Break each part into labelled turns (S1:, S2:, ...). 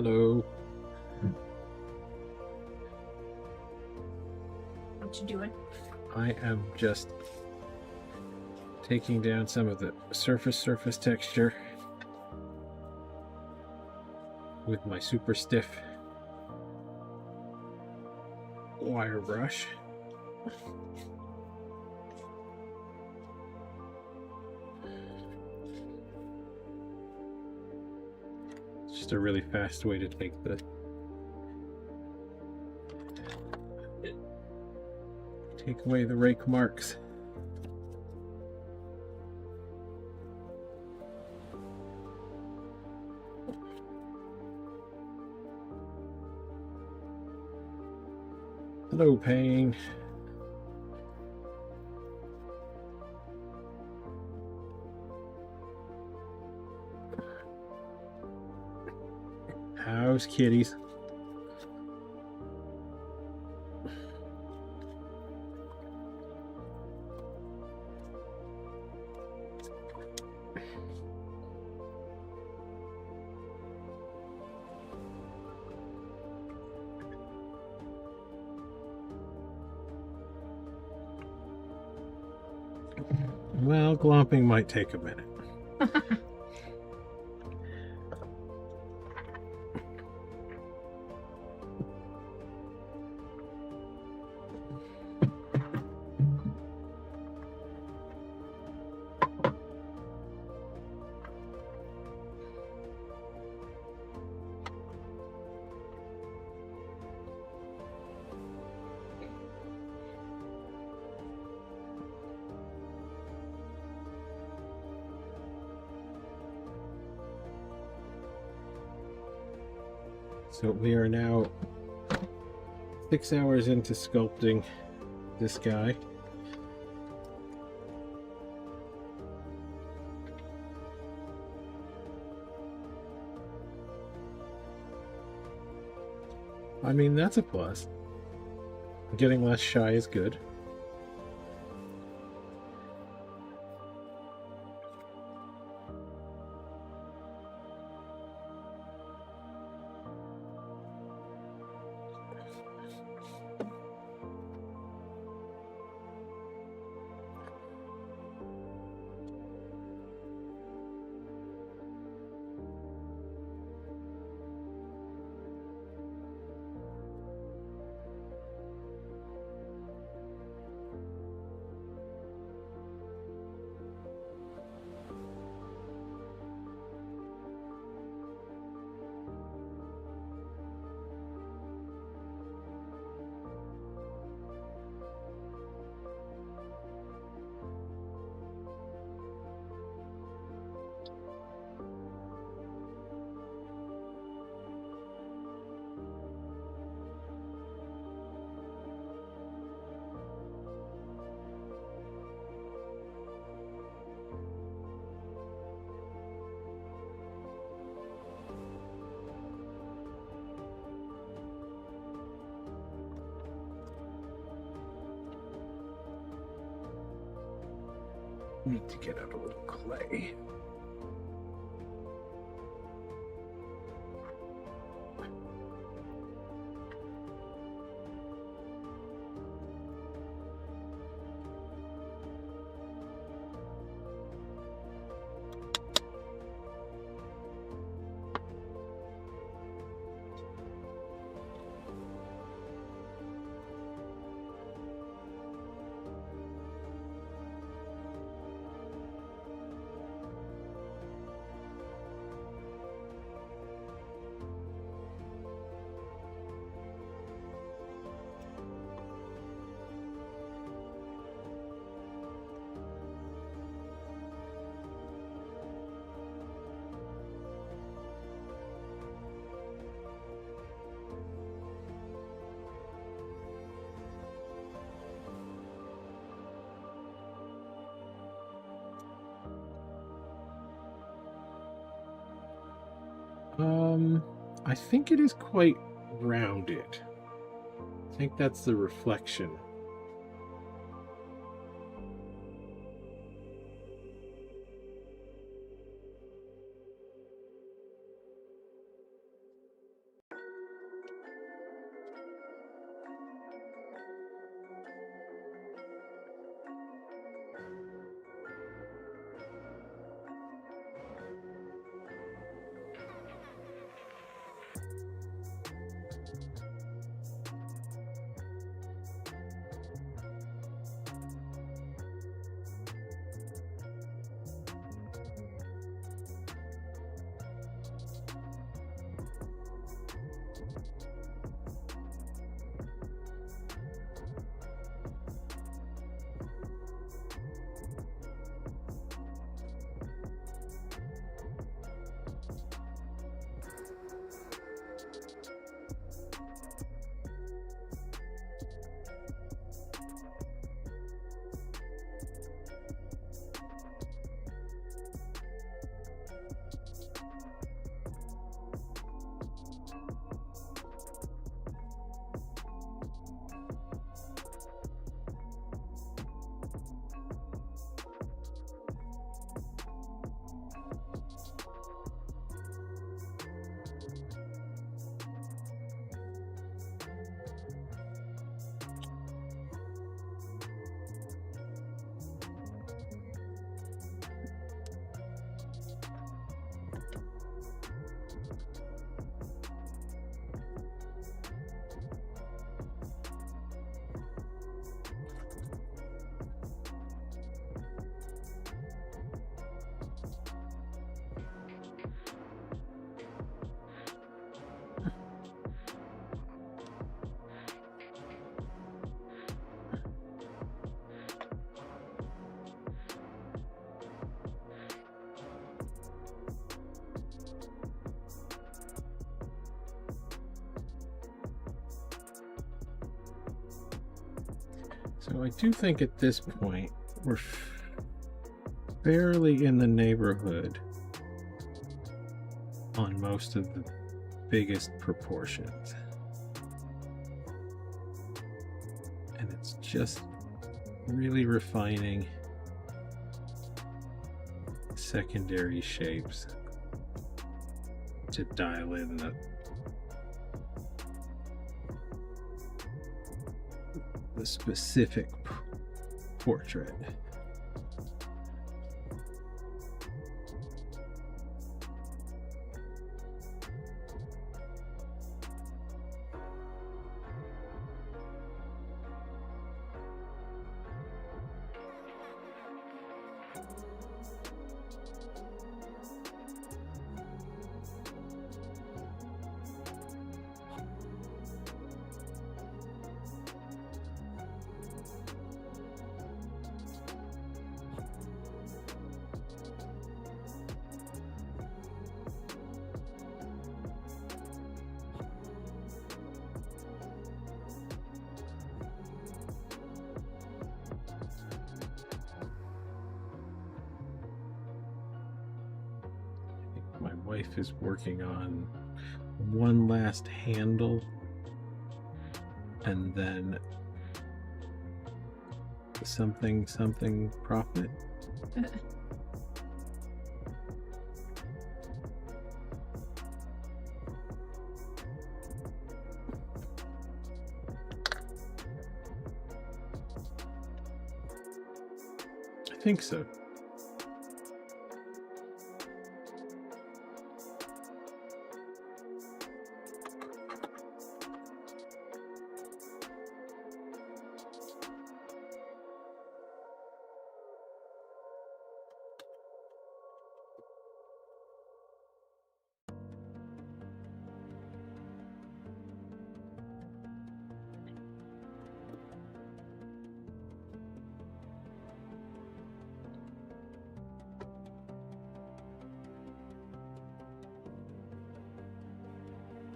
S1: Hello.
S2: What you doing?
S1: I am just taking down some of the surface texture with my super stiff wire brush. It's just a really fast way to take away the rake marks. Hello, Payne. How's kitties? Well, glomping might take a minute. So we are now 6 hours into sculpting this guy. I mean, that's a plus. Getting less shy is good. Need to get out a little clay. I think it is quite rounded. I think that's the reflection. So I do think at this point we're fairly in the neighborhood on most of the biggest proportions. And it's just really refining secondary shapes to dial in the specific portrait. My wife is working on one last handle and then something profit. I think so.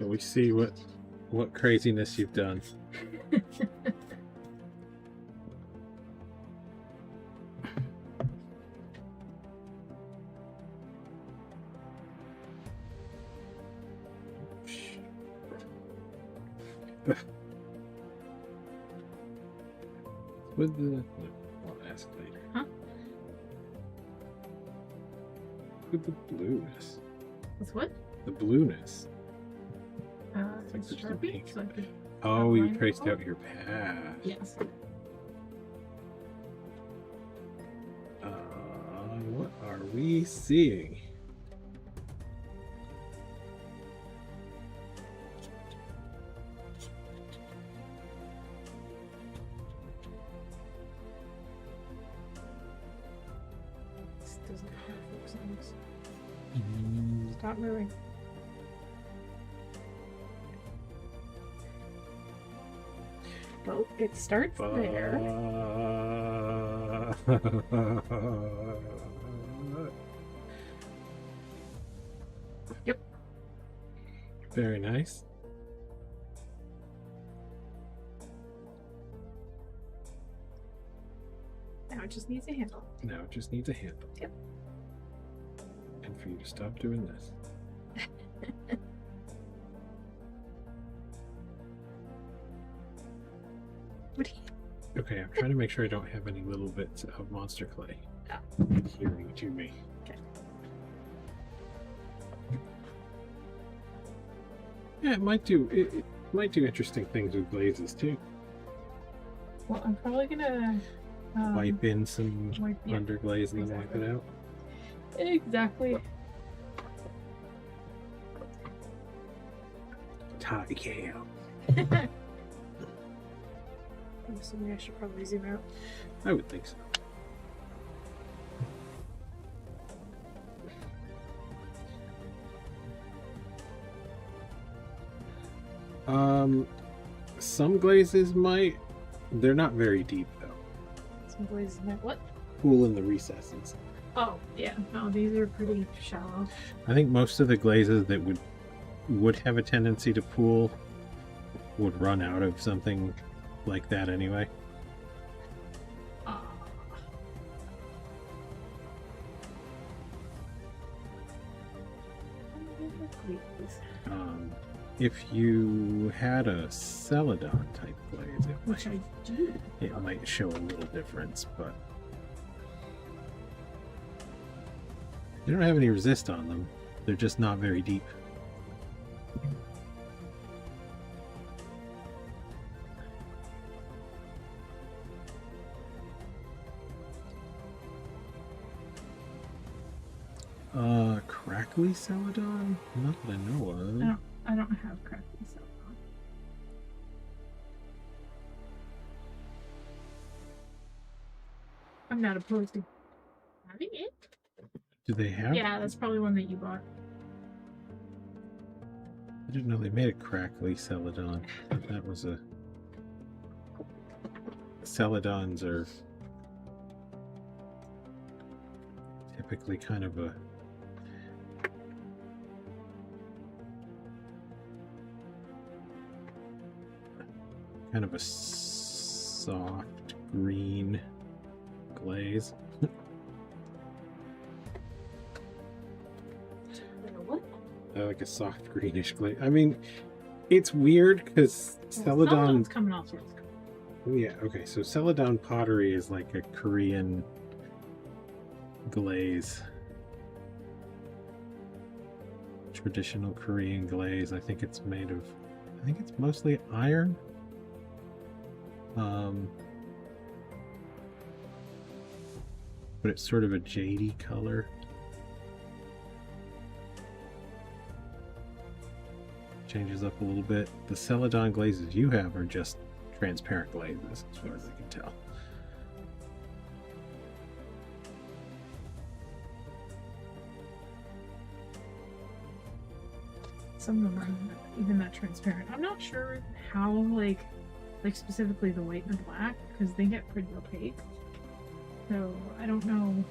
S1: We see what craziness you've done. With the I'll ask later.
S2: Huh?
S1: With the blueness.
S2: With what?
S1: The blueness.
S2: It's Sharpie, so I could
S1: Oh, you
S2: outline it
S1: traced
S2: all?
S1: out your path.
S2: Yes.
S1: What are we seeing?
S2: This doesn't have focus on this. Stop moving. Well, it starts there. Yep.
S1: Very nice.
S2: Now it just needs a handle.
S1: Now it just needs a handle.
S2: Yep.
S1: And for you to stop doing this.
S2: What do you...
S1: Okay, I'm trying to make sure I don't have any little bits of monster clay adhering to me.
S2: Okay.
S1: Yeah, it might do interesting things with glazes too.
S2: Well, I'm probably gonna
S1: Wipe in some
S2: yeah,
S1: underglaze and then
S2: exactly.
S1: wipe it out.
S2: Exactly.
S1: Tie cam.
S2: I'm assuming I should probably zoom out.
S1: I would think so. Some glazes might. They're not very deep though.
S2: Some glazes meant what?
S1: Pool in the recesses.
S2: Oh, yeah. No, these are pretty shallow.
S1: I think most of the glazes that would have a tendency to pool would run out of something like that anyway.
S2: glaze.
S1: If you had a celadon type glaze,
S2: Which I do.
S1: it might show a little difference, but they don't have any resist on them. They're just not very deep. Crackly celadon? Not that I know of.
S2: I don't have crackly celadon. I'm not opposed to having it.
S1: Do they have?
S2: Yeah, that's probably one that you bought.
S1: I didn't know they made a crackly celadon. I thought that was a. Celadons are typically kind of a. Kind of a soft green glaze.
S2: What?
S1: Like a soft greenish glaze. I mean, it's weird because celadon.
S2: Celadon's coming off sorts.
S1: Yeah, okay, so celadon pottery is like a Korean glaze. Traditional Korean glaze. I think it's made of. I think it's mostly iron. But it's sort of a jadey color. Changes up a little bit. The celadon glazes you have are just transparent glazes, as far as I can tell.
S2: Some of them aren't even that transparent. I'm not sure how, like specifically the white and the black, because they get pretty opaque. So I don't know.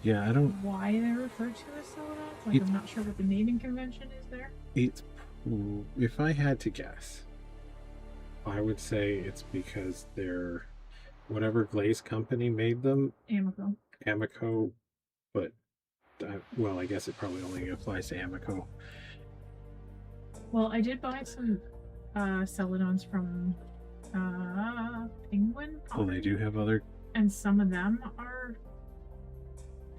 S1: Yeah, I don't.
S2: Why they're referred to as celadons? Like, I'm not sure what the naming convention is there.
S1: It's. If I had to guess, I would say it's because they're whatever glaze company made them. Amico, but well, I guess it probably only applies to Amico.
S2: Well, I did buy some celadons from Penguin.
S1: Oh, they do have other.
S2: And some of them are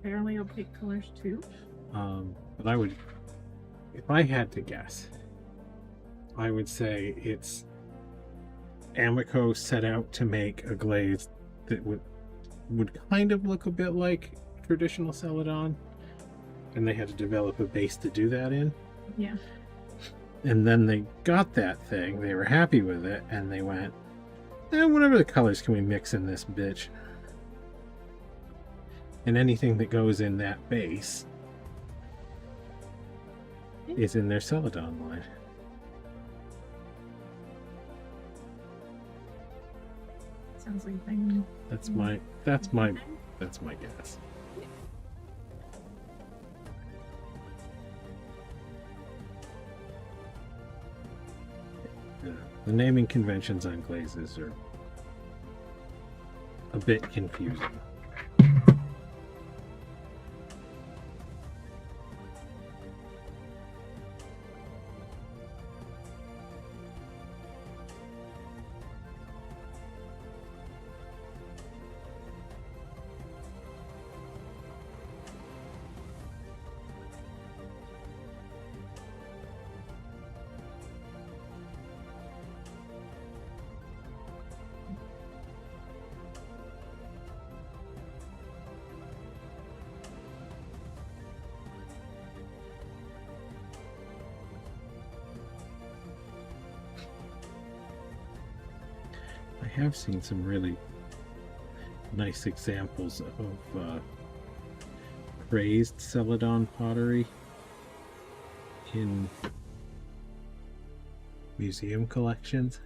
S2: fairly opaque colors too.
S1: But I would, if I had to guess, I would say it's Amico set out to make a glaze that would kind of look a bit like traditional celadon, and they had to develop a base to do that in.
S2: Yeah.
S1: And then they got that thing, they were happy with it, and they went, whatever the colors can we mix in this bitch? And anything that goes in that base is in their celadon line.
S2: Sounds like a thing.
S1: That's my guess. Yeah. The naming conventions on glazes are a bit confusing. I have seen some really nice examples of raised celadon pottery in museum collections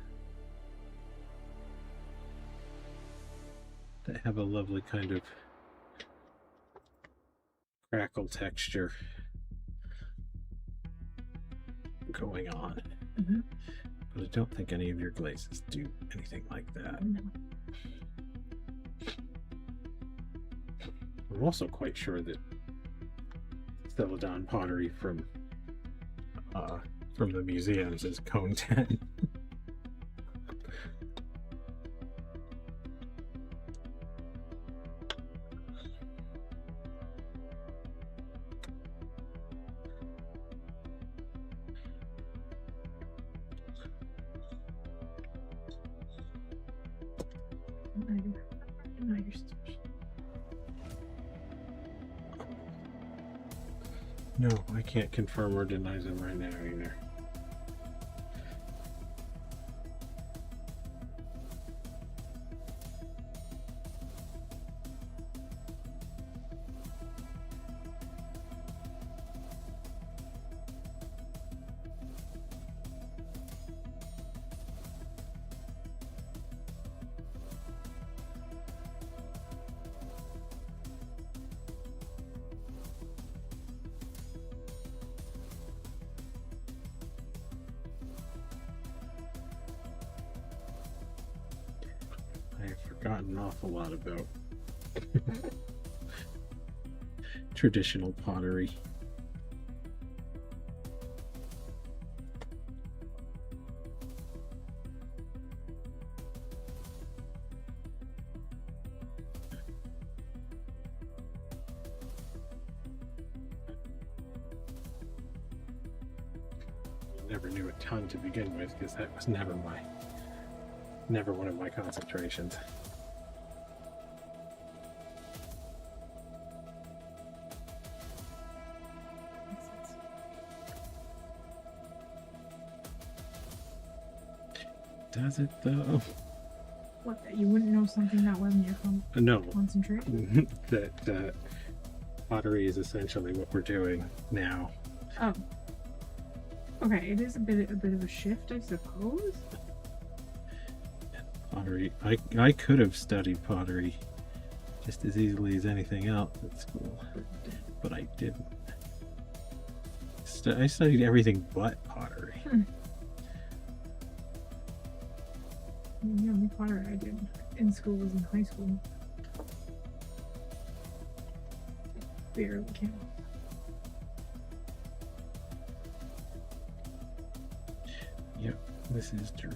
S1: that have a lovely kind of crackle texture going on.
S2: Mm-hmm.
S1: But I don't think any of your glazes do anything like that.
S2: No.
S1: I'm also quite sure that celadon pottery from from the museums is cone 10. No, I can't confirm or deny them right now either. I have forgotten an awful lot about traditional pottery. Never knew a ton to begin with because that was never one of my concentrations. Does it though?
S2: What, that you wouldn't know something that wasn't your
S1: No.
S2: concentration?
S1: that pottery is essentially what we're doing now.
S2: Oh. Okay, it is a bit of a shift, I suppose.
S1: Pottery. I could have studied pottery just as easily as anything else at school, but I didn't. I studied everything but pottery.
S2: The only pottery I did in school was in high school. Barely came up.
S1: Yep, this is true.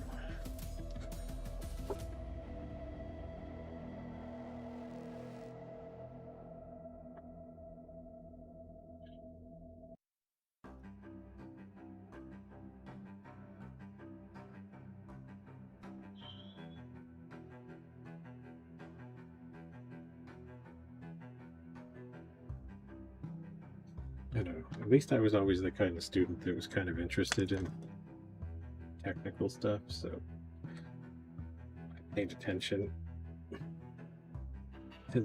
S1: I don't know. At least I was always the kind of student that was kind of interested in technical stuff, so I paid attention to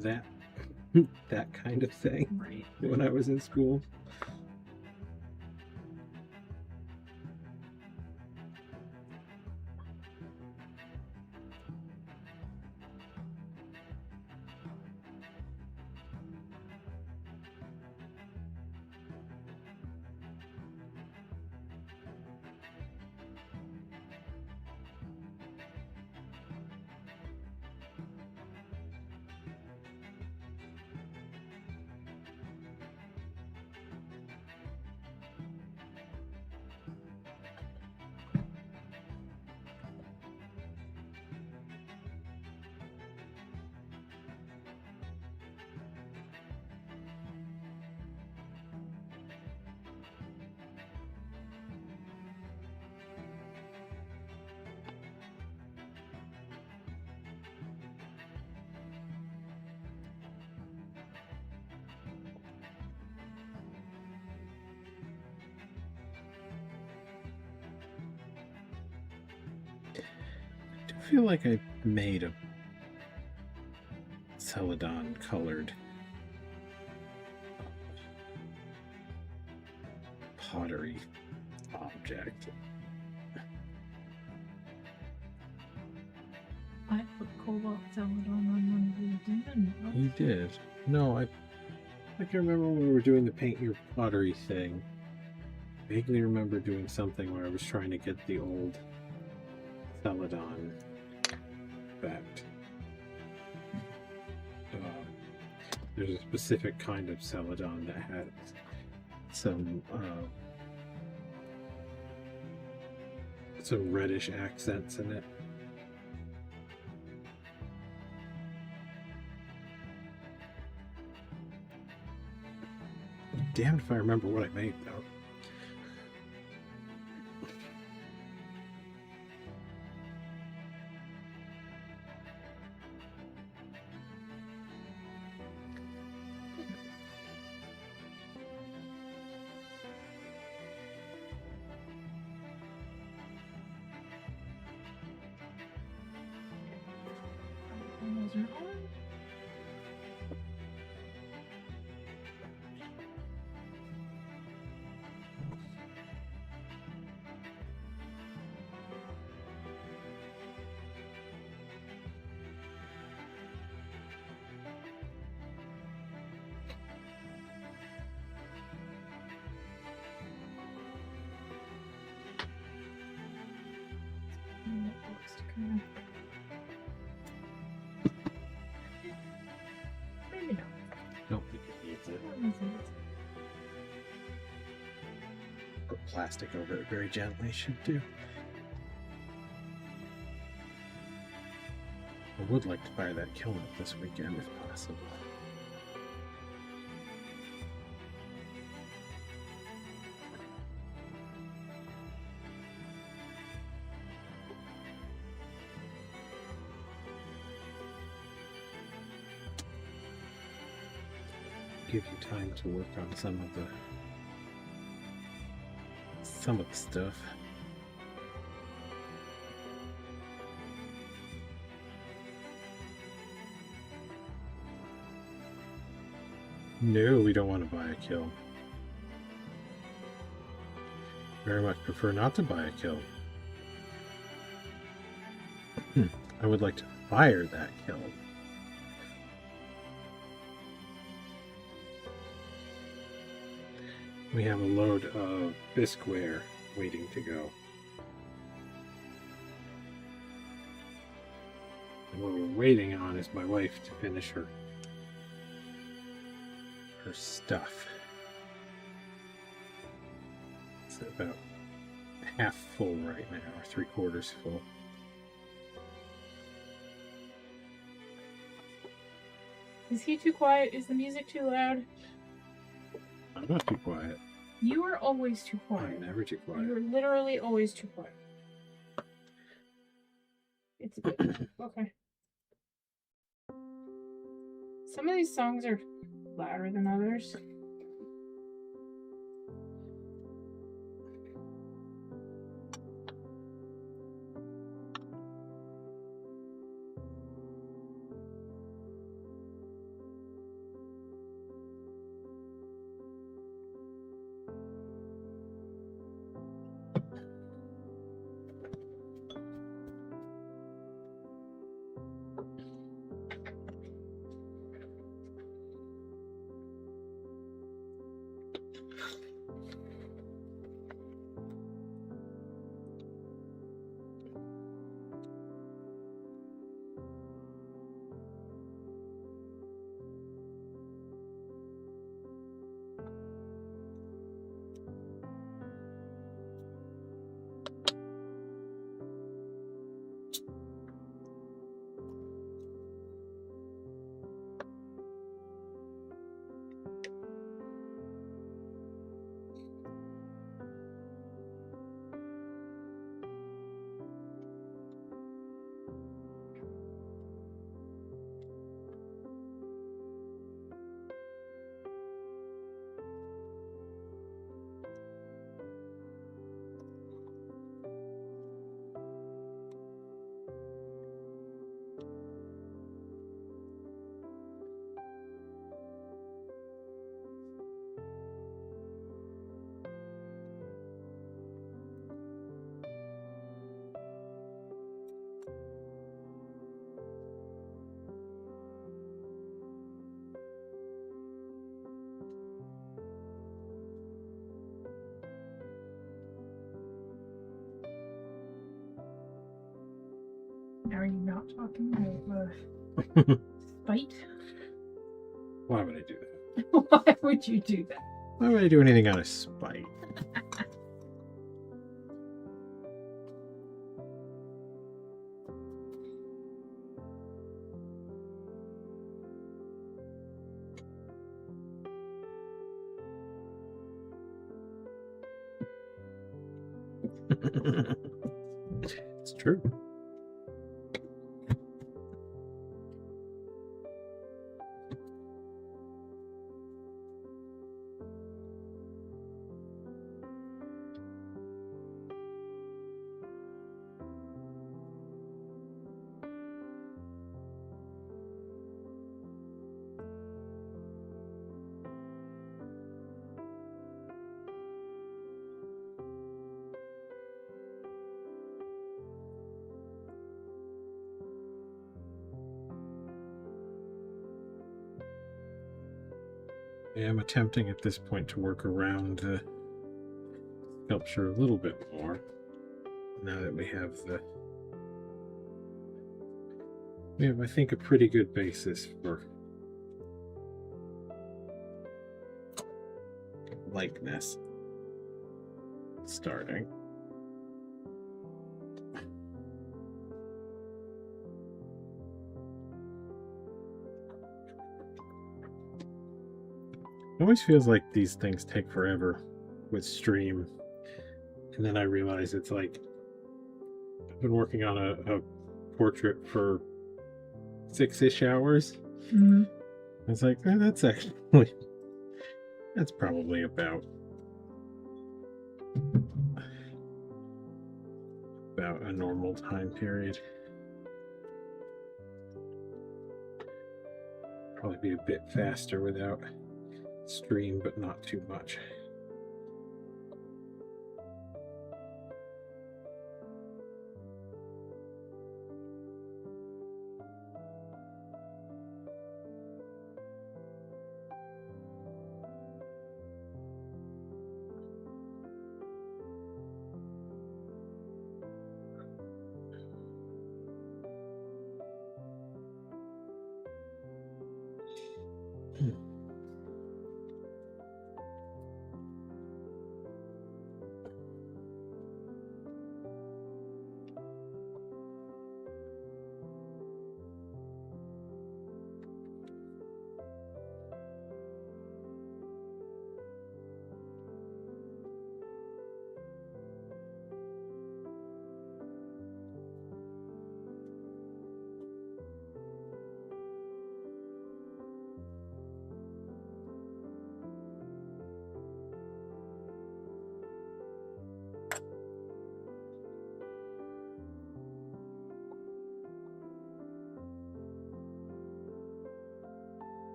S1: that kind of thing
S2: Right.
S1: when I was in school. I feel like I made a celadon colored pottery object.
S2: I put cobalt celadon on one of these, didn't I?
S1: You did. No, I can remember when we were doing the paint your pottery thing. I vaguely remember doing something where I was trying to get the old celadon effect. There's a specific kind of celadon that has some some reddish accents in it. Damned if I remember what I made though.
S2: Those are on. And it looks to kind of. Maybe not.
S1: Don't think it needs it.
S2: What is it?
S1: Put plastic over it very gently, should do. I would like to fire that kiln up this weekend if possible. Give you time to work on some of the stuff. No, we don't want to buy a kiln. Very much prefer not to buy a kiln. I would like to fire that kiln. We have a load of bisqueware waiting to go. And what we're waiting on is my wife to finish her stuff. It's about half full right now, or 3/4 full.
S2: Is he too quiet? Is the music too loud?
S1: I'm not too quiet.
S2: You are always too quiet.
S1: I'm never too quiet.
S2: You're literally always too quiet. It's good. Okay. Some of these songs are louder than others. Are you not talking about spite?
S1: Why would I do that?
S2: Why would you do that?
S1: Why would I do anything out of spite? It's true. I am attempting at this point to work around the sculpture a little bit more. Now that we have, I think, a pretty good basis for likeness starting. It always feels like these things take forever with stream, and then I realize it's like I've been working on a portrait for 6-ish hours.
S2: Mm-hmm.
S1: It's like, that's probably about a normal time period. Probably be a bit faster without stream, but not too much.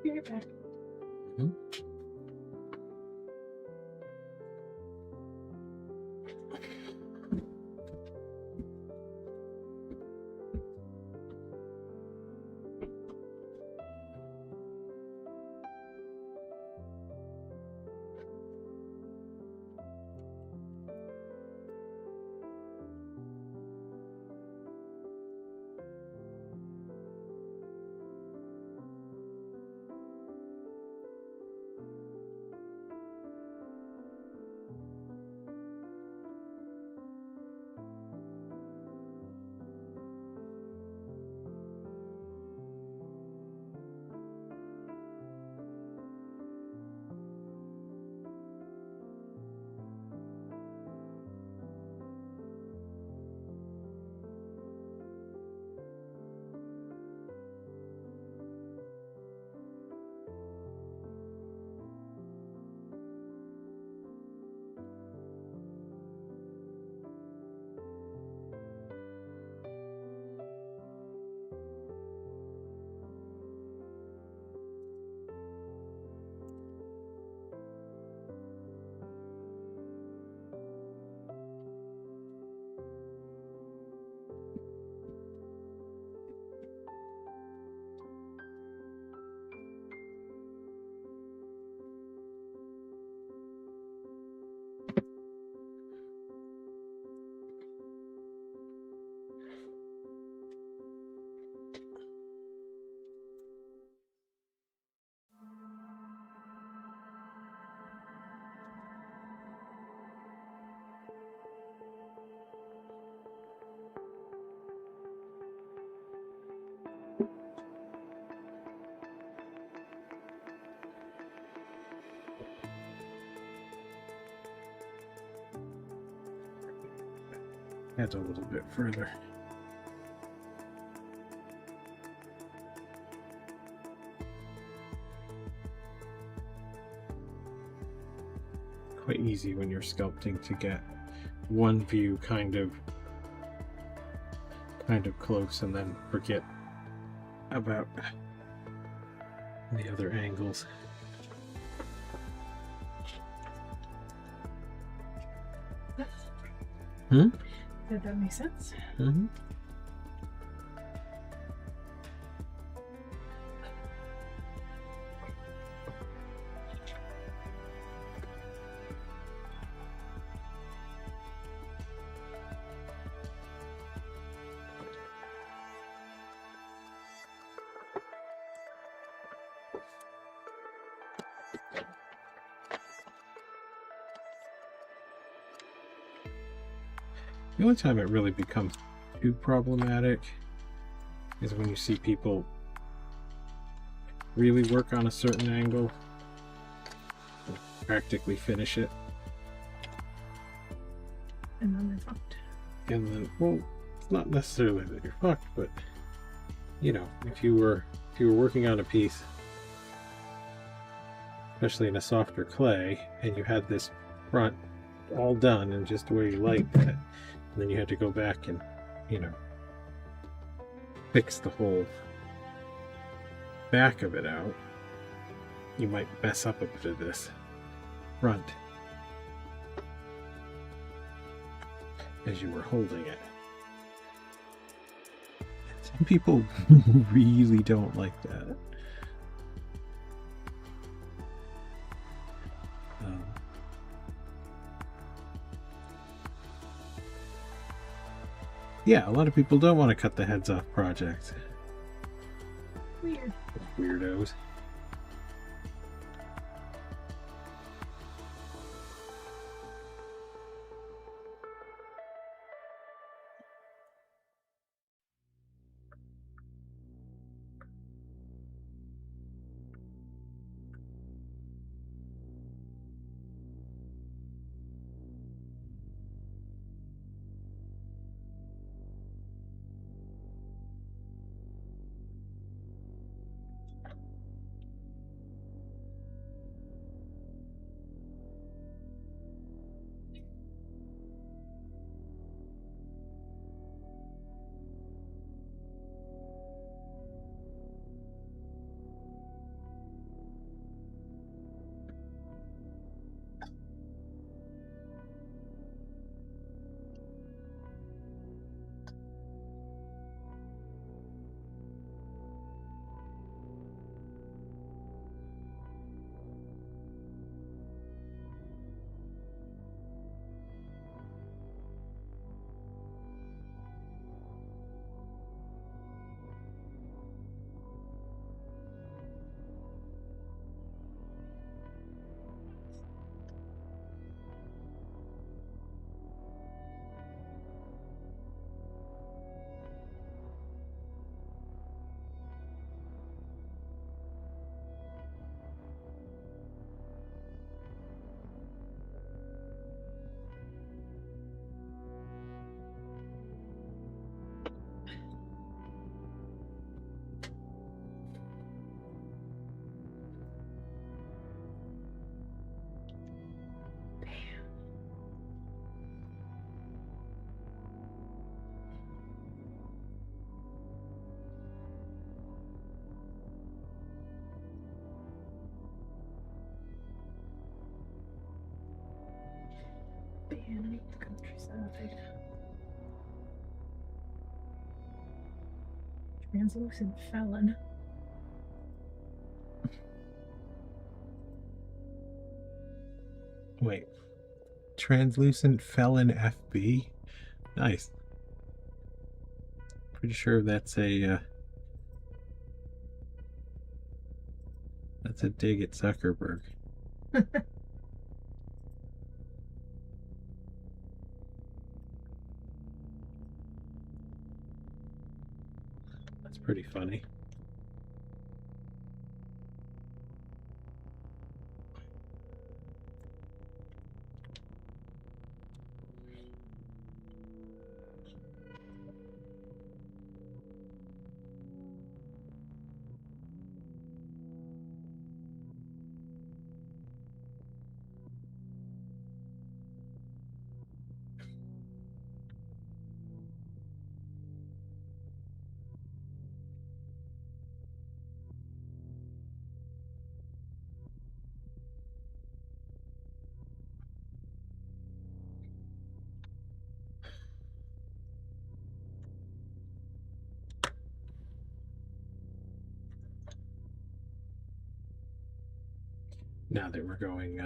S2: Be right back.
S1: Mhm. head a little bit further. Quite easy when you're sculpting to get one view kind of close and then forget about the other angles.
S2: Did that make sense?
S1: Mm-hmm. The only time it really becomes too problematic is when you see people really work on a certain angle and practically finish it.
S2: And then they're fucked.
S1: And then, well, it's not necessarily that you're fucked, but you know, if you were working on a piece, especially in a softer clay, and you had this front all done and just the way you liked it, and then you had to go back and, you know, fix the whole back of it out, you might mess up a bit of this front as you were holding it. Some people really don't like that. Yeah, a lot of people don't want to cut the heads off projects.
S2: Weird.
S1: Weirdos.
S2: Beneath the countryside. Translucent felon.
S1: Wait. Translucent Felon FB? Nice. Pretty sure that's a dig at Zuckerberg. That's pretty funny. now that we're going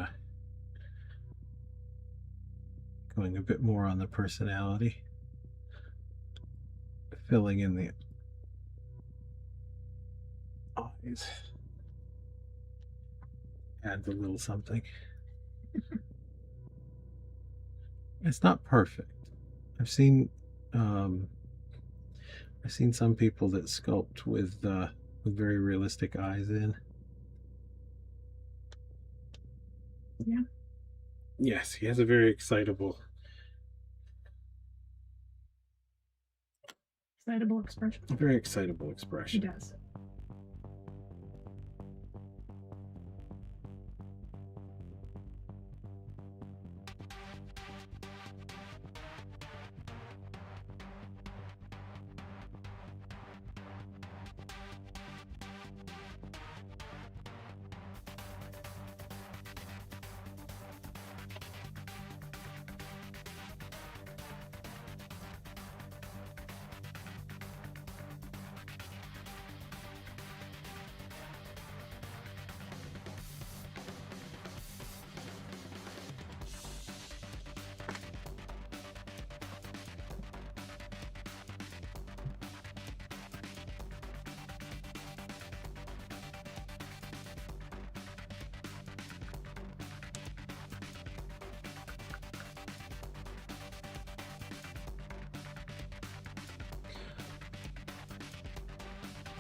S1: a bit more on the personality, filling in the eyes, adds a little something. It's not perfect. I've seen some people that sculpt with very realistic eyes in.
S2: Yeah.
S1: Yes, he has a very excitable
S2: expression.
S1: A very excitable
S2: He
S1: expression.
S2: does.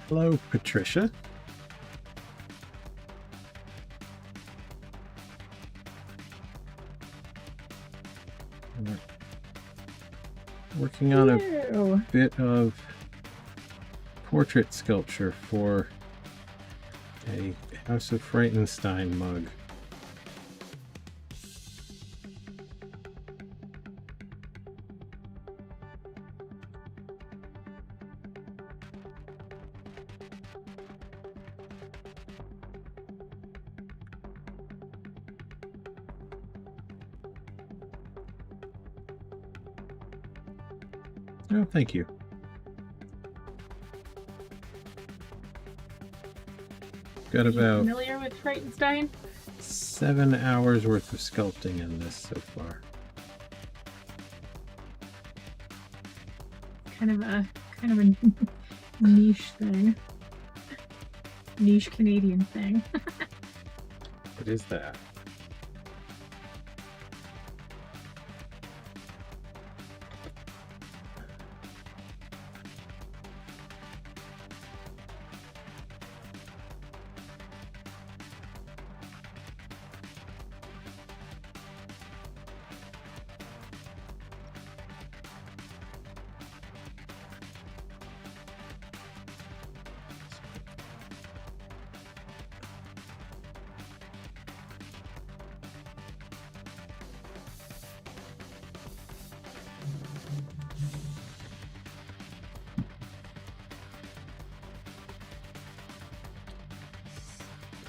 S1: Hello, Patricia. Working on a bit of portrait sculpture for a House of Frightenstein mug. Oh, thank you. Got about
S2: familiar with Frightenstein?
S1: 7 hours worth of sculpting in this so far.
S2: Kind of a niche thing. Niche Canadian thing.
S1: It is that.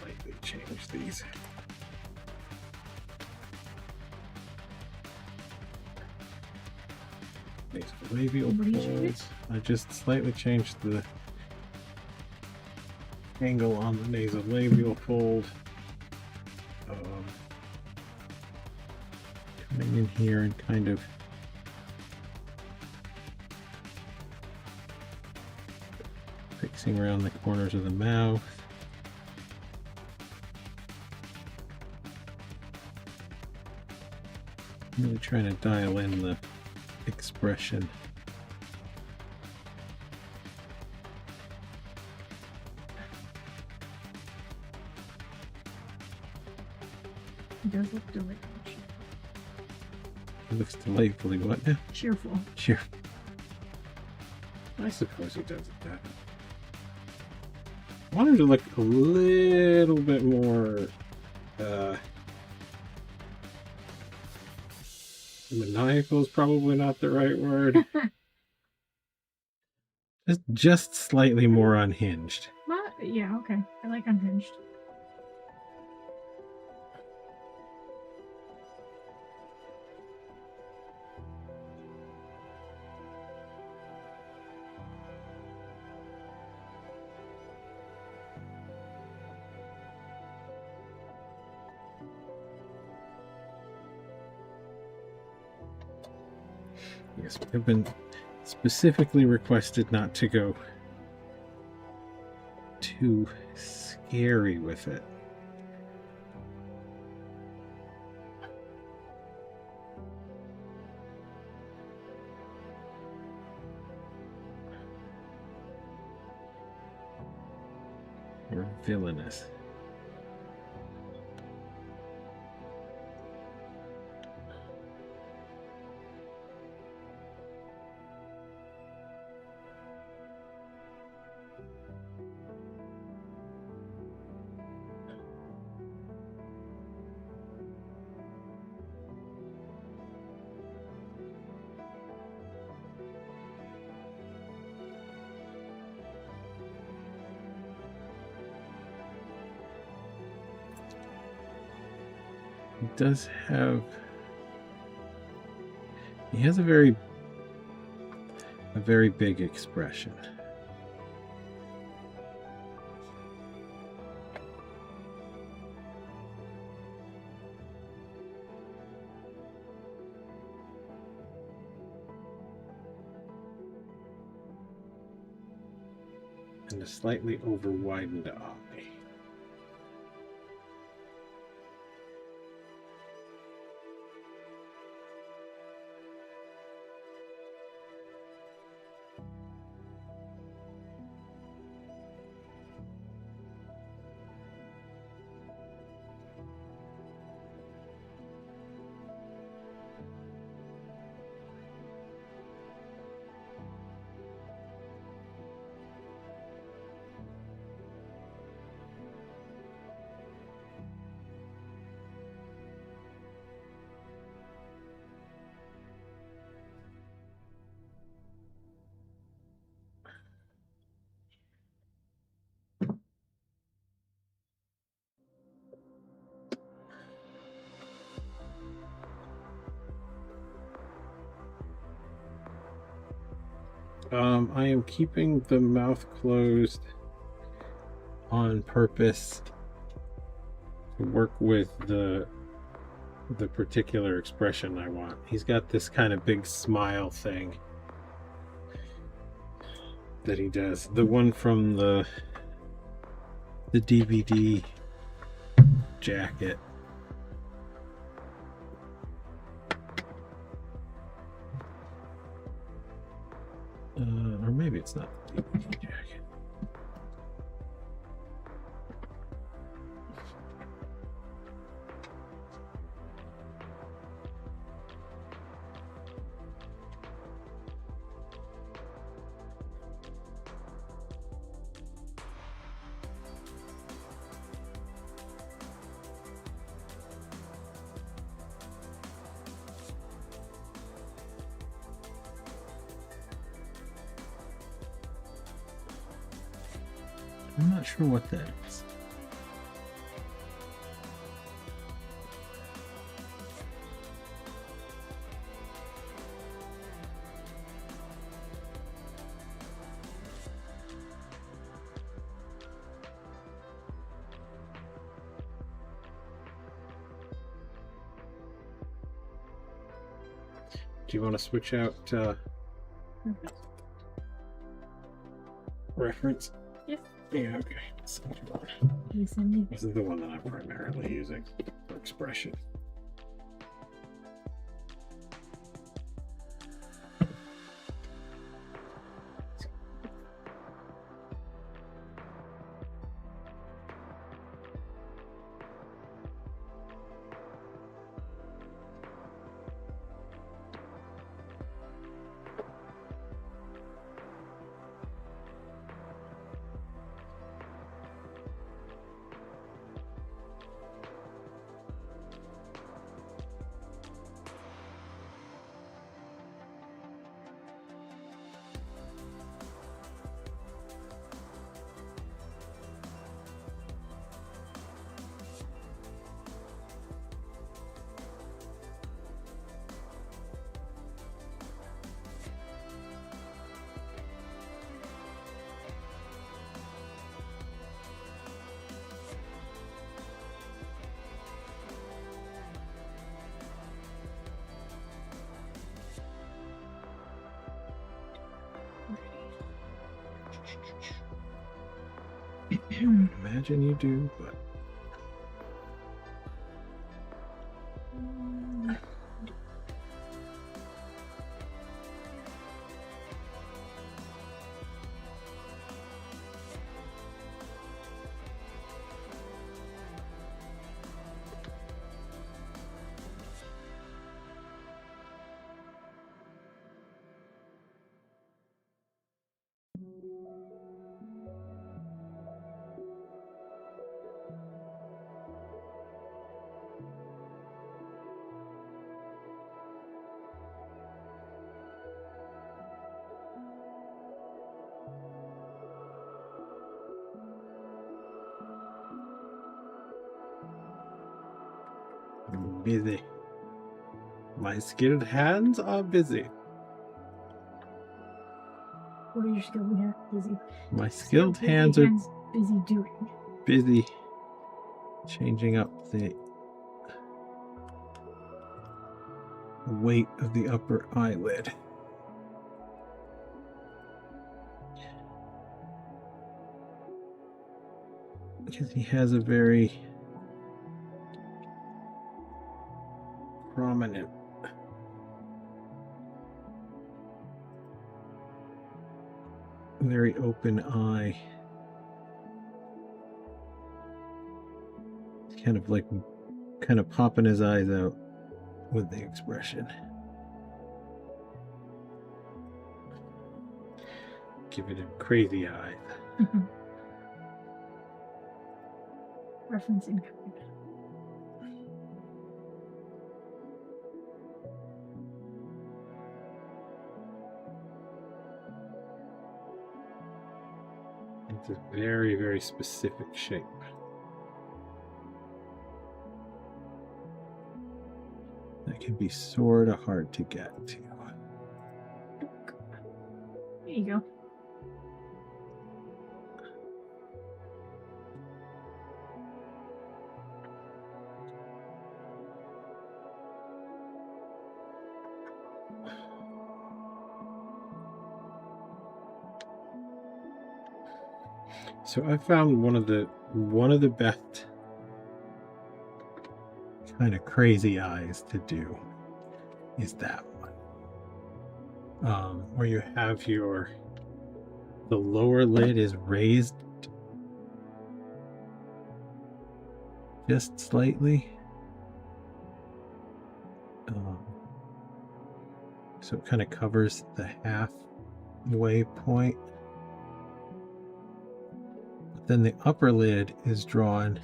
S1: Slightly change these. Labial folds. I just slightly changed the angle on the nasolabial fold. Coming in here and kind of fixing around the corners of the mouth. Really trying to dial in the expression.
S2: It does look delightful.
S1: It looks delightfully what now?
S2: Cheerful.
S1: Cheerful. I suppose he does it that. I want him to look a little bit more maniacal is probably not the right word. just slightly more unhinged.
S2: Yeah, okay. I like unhinged.
S1: Yes, we have been specifically requested not to go too scary with it. Or villainous. He does have. He has a very big expression. And a slightly over widened eye. I am keeping the mouth closed on purpose to work with the particular expression I want. He's got this kind of big smile thing that he does. The one from the DVD jacket. Or maybe it's not the DVD jacket. I'm not sure what that is. Do you want to switch out reference?
S2: Yes.
S1: Yeah, okay. This is the one that I'm primarily using for expression. Imagine you do, but I'm busy. My skilled hands are busy.
S2: What are your skilled hands busy?
S1: My skilled hands
S2: busy
S1: are
S2: hands busy doing.
S1: busy changing up the weight of the upper eyelid. Because he has a very prominent very open eye. It's kind of popping his eyes out with the expression. Giving him crazy eyes.
S2: Reference incoming.
S1: It's a very, very specific shape. That can be sort of hard to get to.
S2: There you go.
S1: So I found one of the best kind of crazy eyes to do is that one, where you have the lower lid is raised just slightly, so it kind of covers the halfway point. Then the upper lid is drawn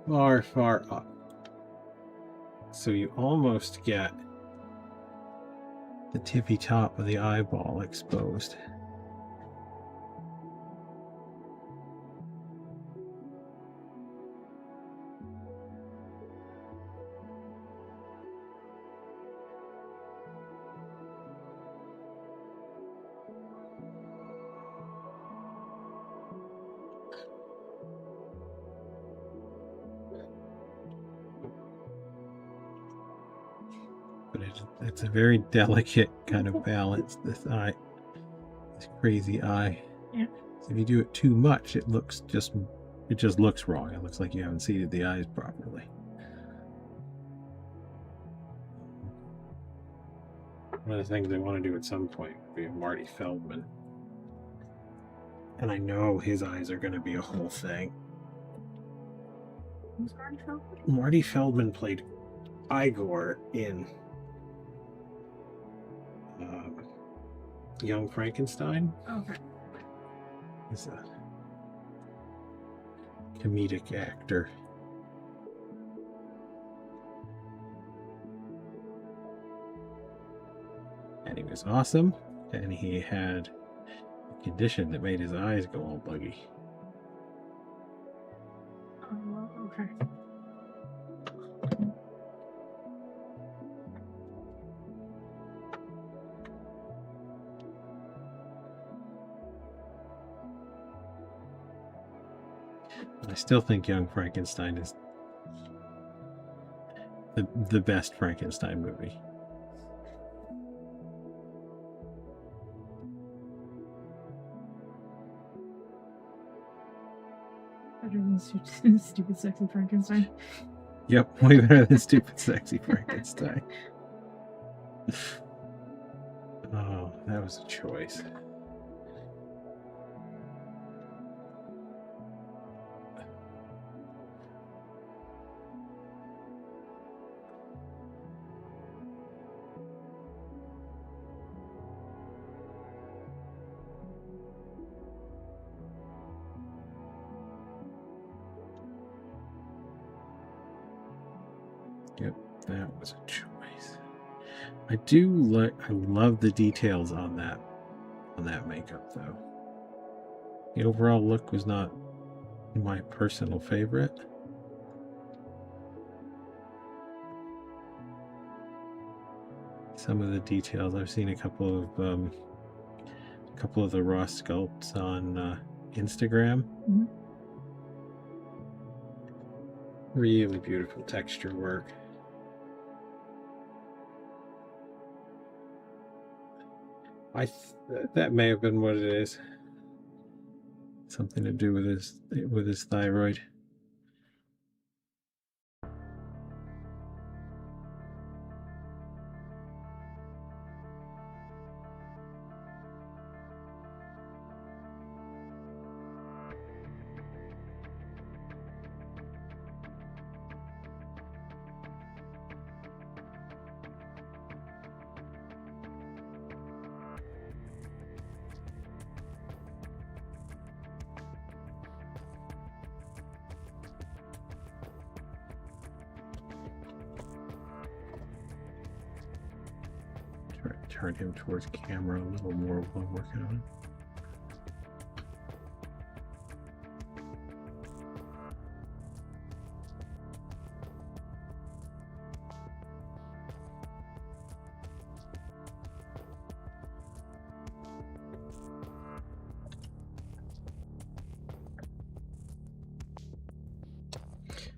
S1: far, far up. So you almost get the tippy top of the eyeball exposed. But it's a very delicate kind of balance, this crazy eye.
S2: Yeah.
S1: So if you do it too much, it just looks wrong. It looks like you haven't seated the eyes properly. One of the things I want to do at some point would be Marty Feldman. And I know his eyes are going to be a whole thing.
S2: Who's Marty Feldman?
S1: Marty Feldman played Igor in Young Frankenstein.
S2: Okay.
S1: He's a comedic actor. And he was awesome, and he had a condition that made his eyes go all buggy.
S2: Oh, okay.
S1: I still think Young Frankenstein is the best Frankenstein movie.
S2: Better than stupid, sexy Frankenstein.
S1: Yep, way better than stupid, sexy Frankenstein. Oh, that was a choice. Yep, that was a choice. I love the details on that makeup though. The overall look was not my personal favorite. Some of the details, I've seen a couple of the raw sculpts on Instagram.
S2: Mm-hmm.
S1: Really beautiful texture work. That may have been what it is. Something to do with his thyroid. Turn him towards camera a little more while working on it.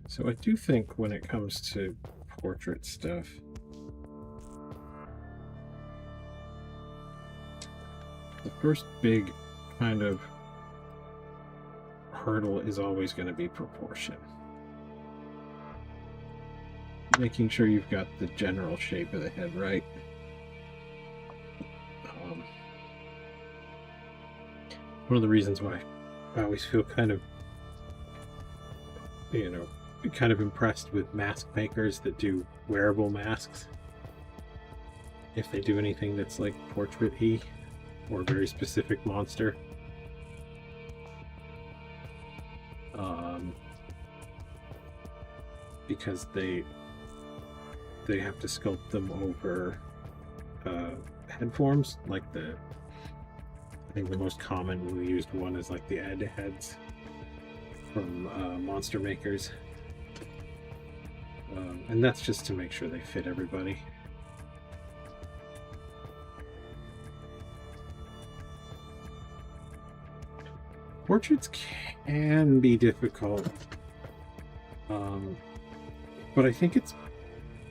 S1: So I do think when it comes to portrait stuff, the first big kind of hurdle is always going to be proportion. Making sure you've got the general shape of the head right. One of the reasons why I always feel kind of impressed with mask makers that do wearable masks. If they do anything that's like portrait-y or a very specific monster. Because they have to sculpt them over head forms, like I think the most commonly used one is like the Ed heads from monster makers. And that's just to make sure they fit everybody. Portraits can be difficult, but I think it's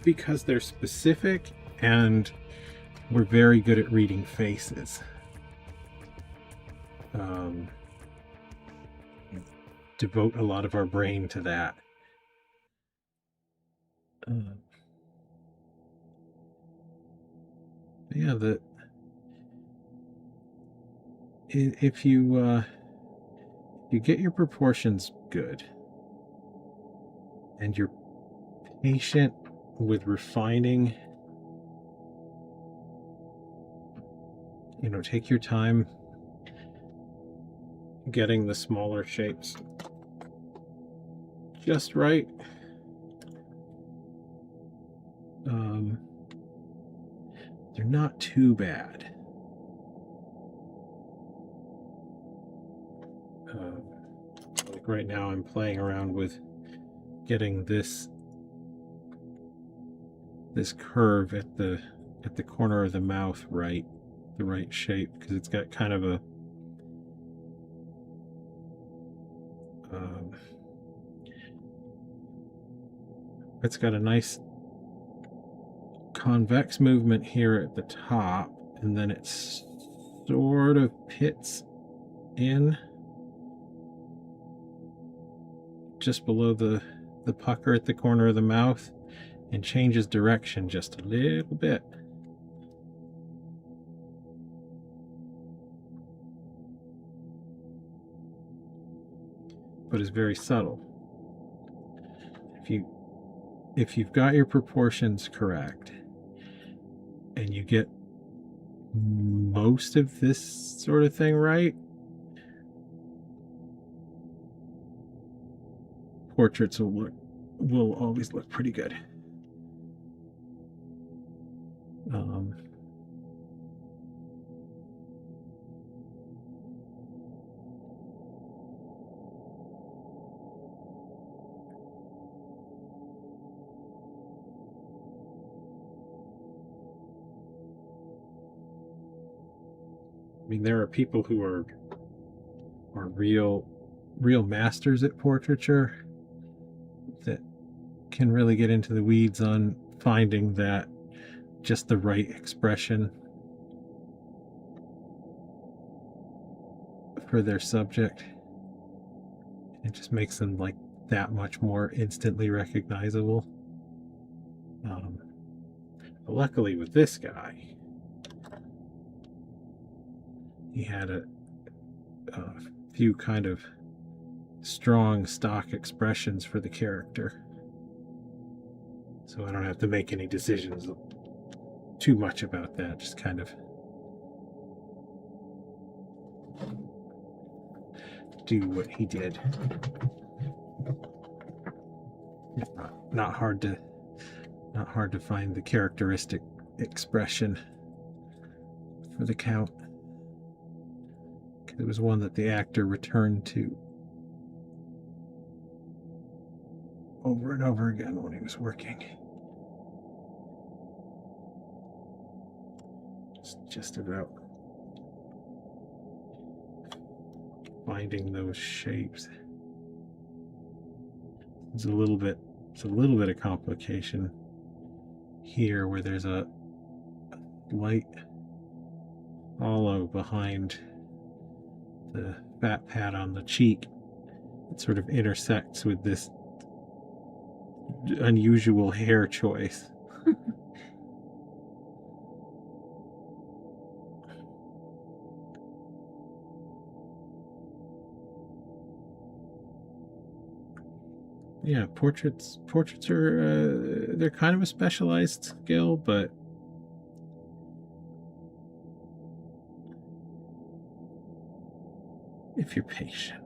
S1: because they're specific and we're very good at reading faces. Devote a lot of our brain to that. Yeah, if you get your proportions good and you're patient with refining, take your time getting the smaller shapes just right. They're not too bad. Like right now I'm playing around with getting this curve at the corner of the mouth right, the right shape, because it's got kind of a it's got a nice convex movement here at the top, and then it sort of pits in. just below the pucker at the corner of the mouth and changes direction just a little bit. But it's very subtle. If you've got your proportions correct and you get most of this sort of thing right, portraits will always look pretty good. I mean, there are people who are real masters at portraiture that can really get into the weeds on finding that just the right expression for their subject. It just makes them like that much more instantly recognizable. But luckily with this guy, he had a few kind of strong stock expressions for the character, so I don't have to make any decisions too much about that. Just kind of do what he did. Not hard to find the characteristic expression for the Count. It was one that the actor returned to over and over again when he was working. It's just about finding those shapes. It's a little bit of complication here where there's a light hollow behind the fat pad on the cheek. It sort of intersects with this unusual hair choice. Yeah, portraits are they're kind of a specialized skill, but if you're patient,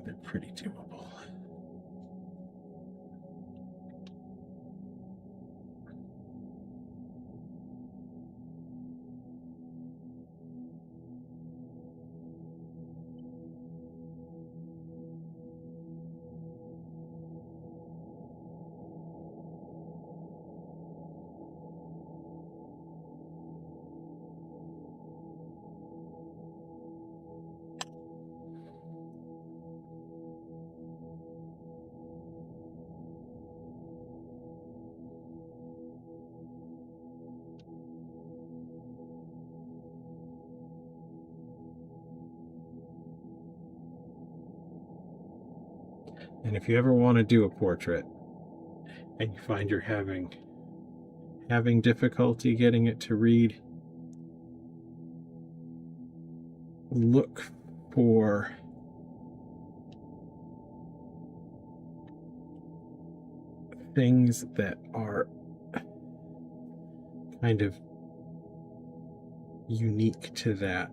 S1: they're pretty doable. And if you ever want to do a portrait and you find you're having difficulty getting it to read, look for things that are kind of unique to that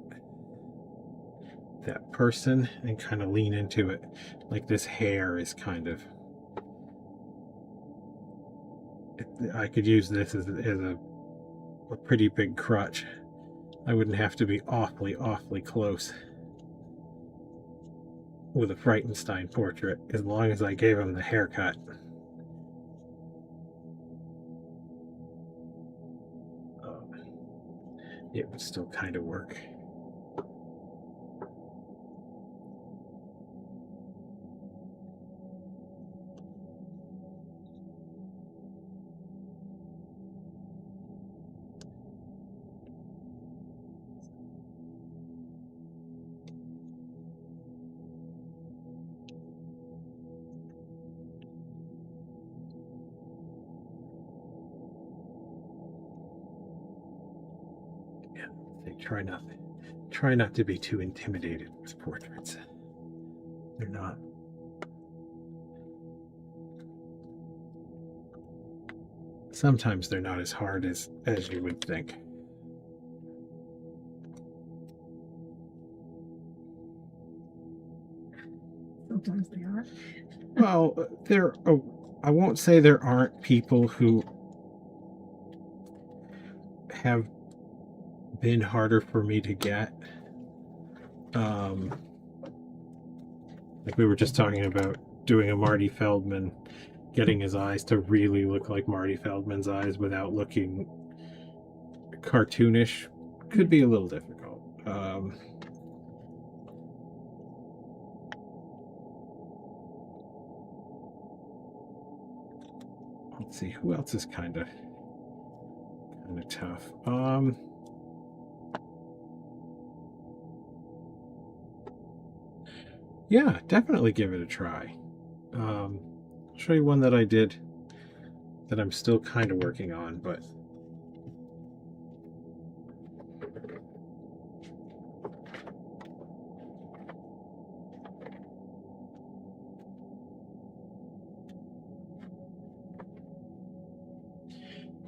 S1: person and kind of lean into it. Like this hair is kind of, I could use this as a pretty big crutch. I wouldn't have to be awfully close with a Frightenstein portrait as long as I gave him the haircut. It would still kind of work. Yeah, they try not to be too intimidated with portraits. They're not. Sometimes they're not as hard as you would think.
S2: Sometimes they are.
S1: Well, I won't say there aren't people who have been harder for me to get. Like we were just talking about doing a Marty Feldman, getting his eyes to really look like Marty Feldman's eyes without looking cartoonish could be a little difficult. Let's see, who else is kind of tough. Yeah, definitely give it a try. I'll show you one that I did that I'm still kind of working on, but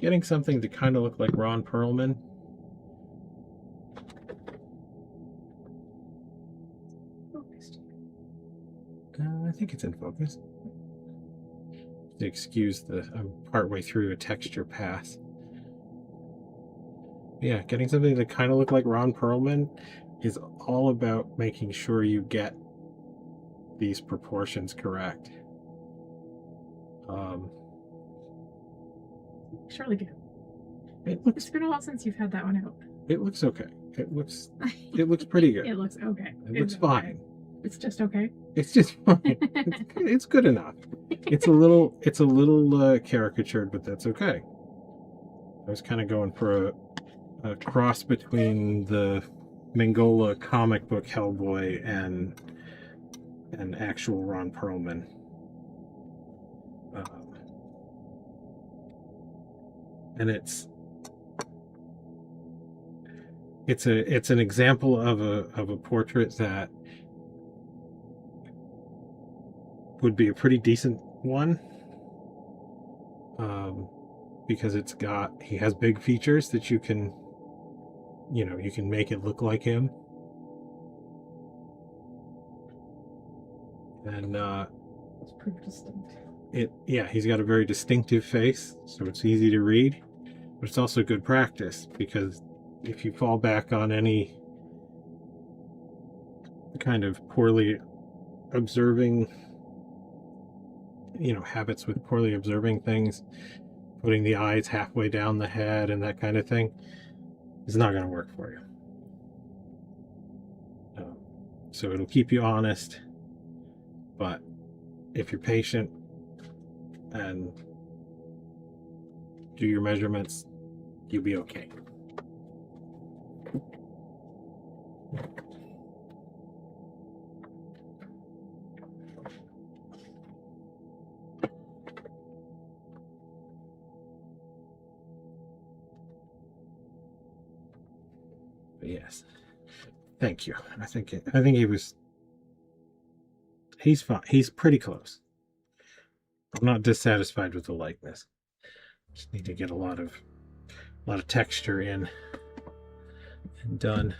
S1: getting something to kind of look like Ron Perlman. I think it's in focus. Excuse I'm partway through a texture pass. Yeah, getting something to kind of look like Ron Perlman is all about making sure you get these proportions correct.
S2: Surely good.
S1: It's
S2: been a while since you've had that one out.
S1: It looks okay. It looks pretty good.
S2: It looks okay.
S1: It looks fine.
S2: It's just okay.
S1: It's just fine. It's good enough. It's a little caricatured, but that's okay. I was kind of going for a cross between the Mingola comic book Hellboy and an actual Ron Perlman. And it's an example of a portrait that would be a pretty decent one, because he has big features that you can make it look like him, and
S2: it's pretty distinct.
S1: He's got a very distinctive face, so it's easy to read, but it's also good practice, because if you fall back on any kind of poorly observing, habits with poorly observing things, putting the eyes halfway down the head and that kind of thing, is not going to work for you. So it'll keep you honest, but if you're patient and do your measurements, you'll be okay. But yes, thank you. I think he's fine. He's pretty close. I'm not dissatisfied with the likeness. Just need to get a lot of texture in and done.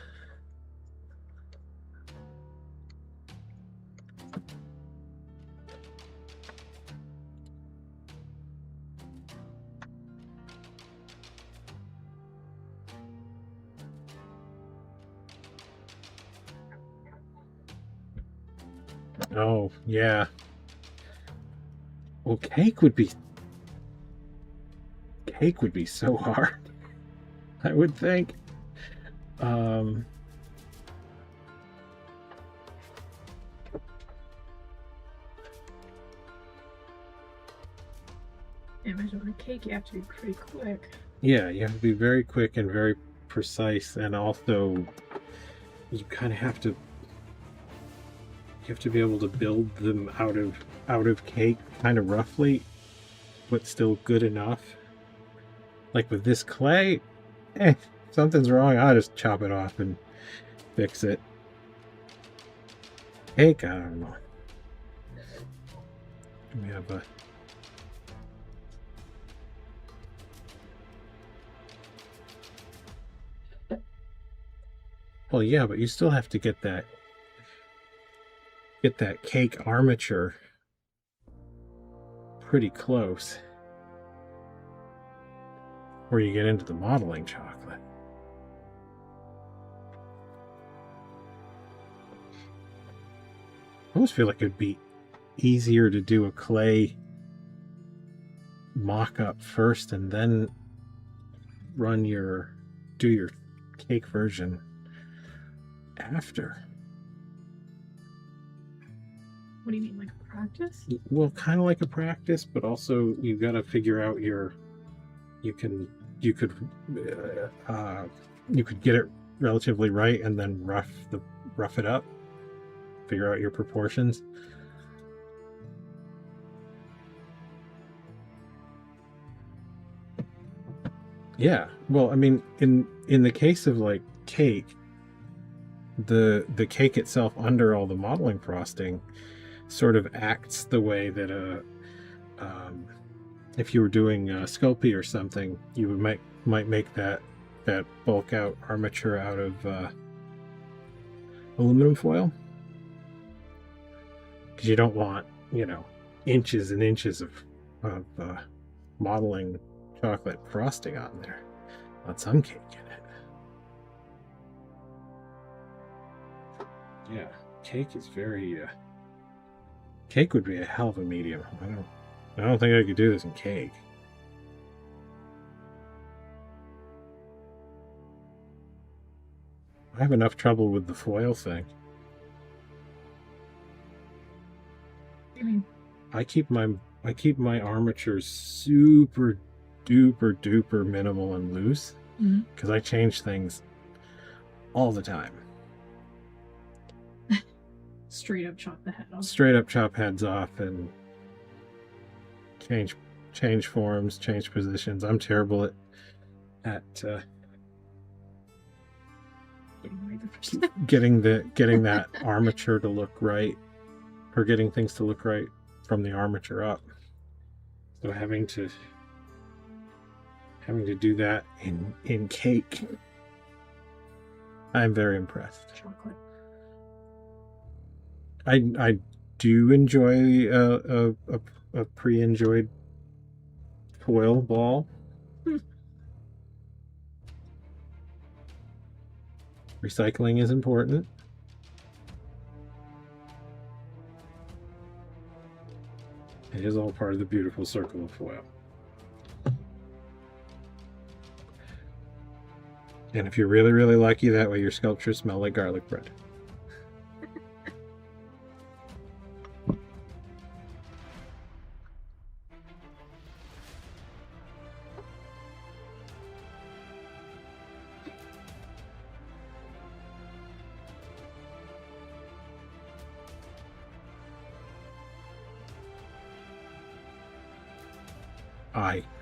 S1: Oh, yeah. Well, cake would be so hard, I would think.
S2: Imagine on a cake, you have to be pretty quick.
S1: Yeah, you have to be very quick and very precise, and also you kind of have to be able to build them out of cake kind of roughly, but still good enough. Like with this clay, something's wrong, I'll just chop it off and fix it. Cake, I don't know. We have a well, yeah, but you still have to get that cake armature pretty close before you get into the modeling chocolate. I almost feel like it'd be easier to do a clay mock-up first and then do your cake version after.
S2: What do you mean, like a practice?
S1: Well, kind of like a practice, but also you got to figure out you could get it relatively right and then rough it up, figure out your proportions. Yeah, well, I mean, in the case of like cake, the cake itself under all the modeling frosting sort of acts the way that if you were doing a Sculpey or something, you might make that bulk out armature out of aluminum foil, because you don't want, you know, inches and inches of modeling chocolate frosting on there. Want some cake in it. Yeah, cake is very cake would be a hell of a medium. I don't think I could do this in cake. I have enough trouble with the foil thing.
S2: What do you mean?
S1: I keep my armatures super duper minimal and loose because I change things all the time.
S2: Straight up chop the head off.
S1: Straight up chop heads off and change forms, change positions. I'm terrible at getting that armature to look right, or getting things to look right from the armature up. So having to do that in cake, I'm very impressed.
S2: Chocolate.
S1: I do enjoy a pre-enjoyed foil ball. Recycling is important. It is all part of the beautiful circle of foil. And if you're really lucky, that way your sculptures smell like garlic bread.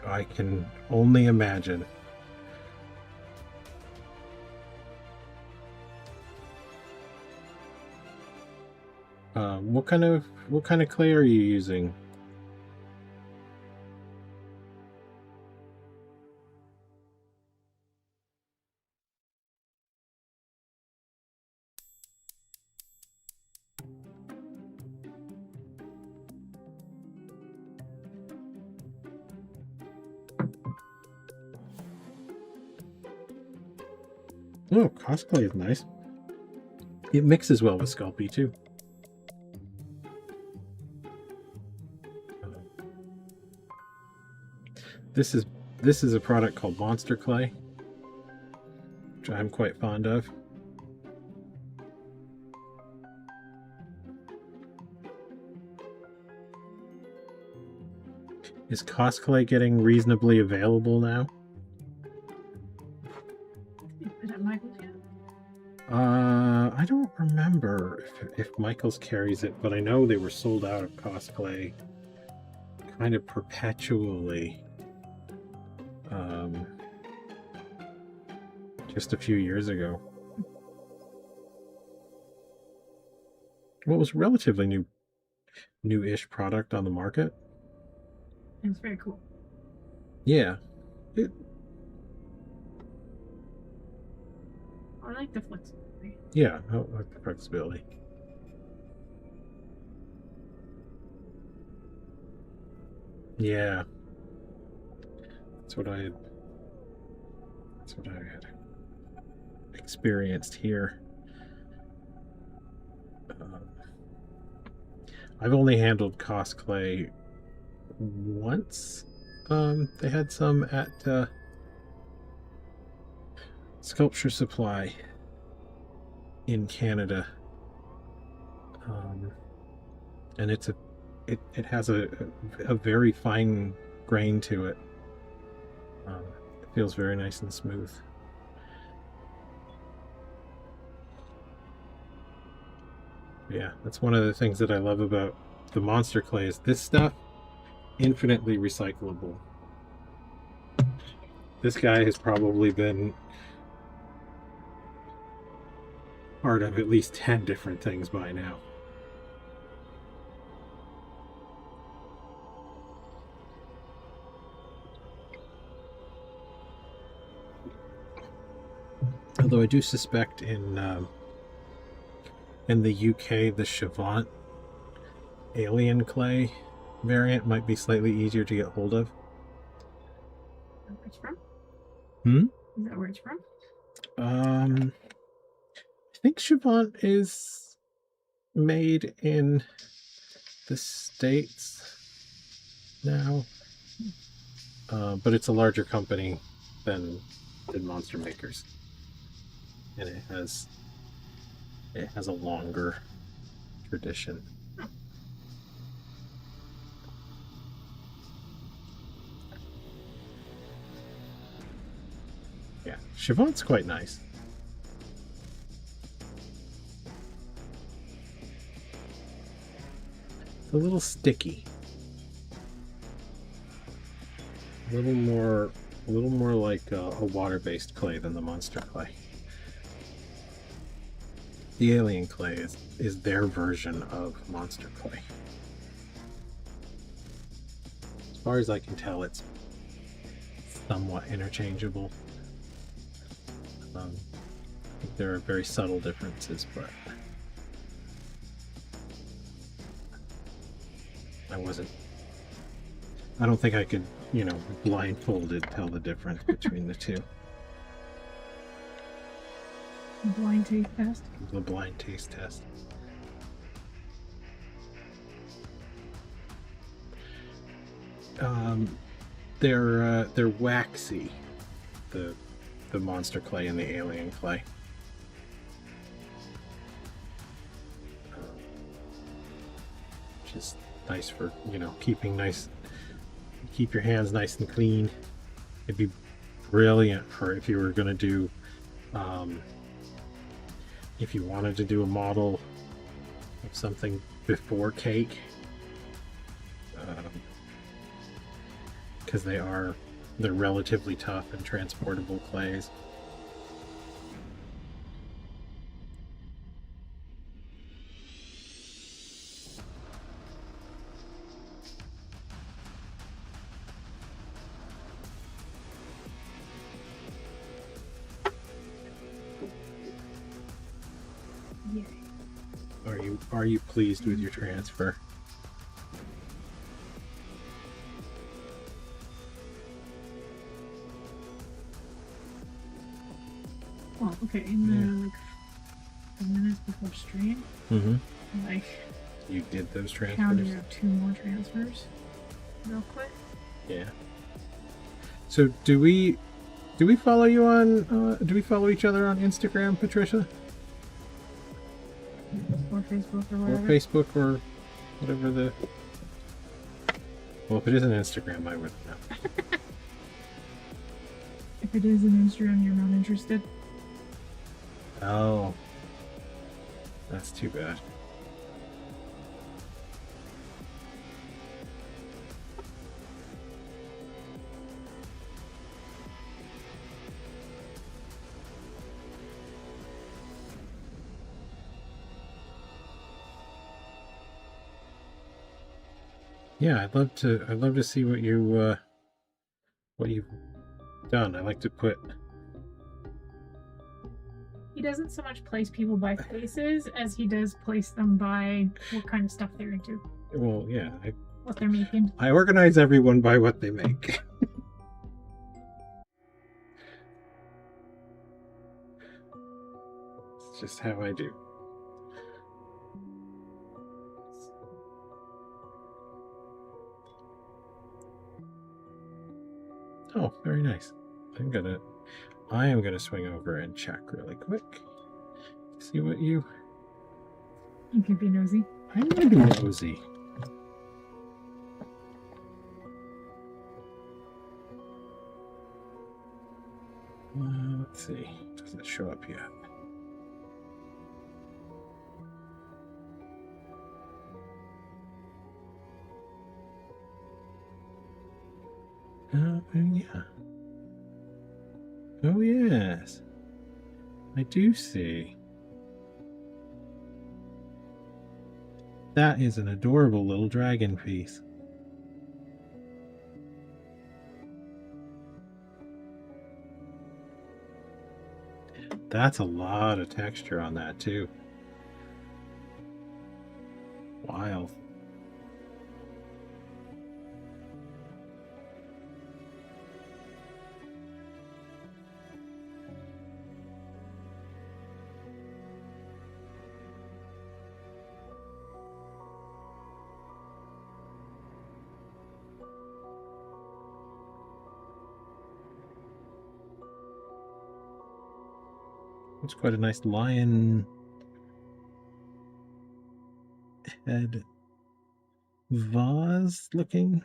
S1: I can only imagine. What kind of clay are you using? Oh, cosplay is nice. It mixes well with Sculpey too. This is a product called Monster Clay, which I'm quite fond of. Is cosplay getting reasonably available now?
S2: Is it Michael's yet?
S1: I don't remember if Michael's carries it, but I know they were sold out of cosplay kind of perpetually. just a few years ago. What was relatively new-ish product on the market.
S2: It's very cool.
S1: Yeah.
S2: I like the flexibility.
S1: Yeah, I like the flexibility. Yeah. That's what I had experienced here. I've only handled cosplay once. They had some at Sculpture Supply in Canada, and it has a very fine grain to it. It feels very nice and smooth. Yeah, that's one of the things that I love about the monster clay is this stuff, infinitely recyclable. This guy has probably been part of at least 10 different things by now. Although I do suspect in the UK, the Chavant alien clay variant might be slightly easier to get hold of.
S2: Is that where it's from?
S1: Hmm?
S2: Is that where it's from?
S1: I think Chavant is made in the States now, but it's a larger company than Monster Makers, and it has a longer tradition. Yeah, Chavant's quite nice. It's a little sticky. A little more like a water-based clay than the monster clay. The alien clay is their version of monster clay. As far as I can tell, it's somewhat interchangeable. I think there are very subtle differences, but I don't think I could, blindfolded tell the difference between the two.
S2: Blind taste test.
S1: The blind taste test. They're waxy. The monster clay and the alien clay. Which is nice for keep your hands nice and clean. It'd be brilliant for if you were going to do if you wanted to do a model of something before cake, because they're relatively tough and transportable clays. Are you pleased with your transfer?
S2: Well, okay, in the minutes before stream,
S1: you did those transfers.
S2: Counted out 2 more transfers, real quick.
S1: Yeah. So do we follow you on? Do we follow each other on Instagram, Patricia?
S2: Or Facebook or whatever.
S1: Or Facebook or whatever the. Well, if it isn't Instagram, I would know.
S2: If it is an Instagram, you're not interested.
S1: Oh, that's too bad. Yeah, I'd love to see what you've done. I like to put.
S2: He doesn't so much place people by faces as he does place them by what kind of stuff they're into,
S1: Well, yeah,
S2: what they're making.
S1: I organize everyone by what they make. It's just how I do. Oh, very nice. I am gonna swing over and check really quick. See what you.
S2: You can be nosy.
S1: I'm gonna be nosy. Let's see. Doesn't show up yet. Yeah. Oh, yes. I do see. That is an adorable little dragon piece. That's a lot of texture on that, too. Wild. It's quite a nice lion head vase looking.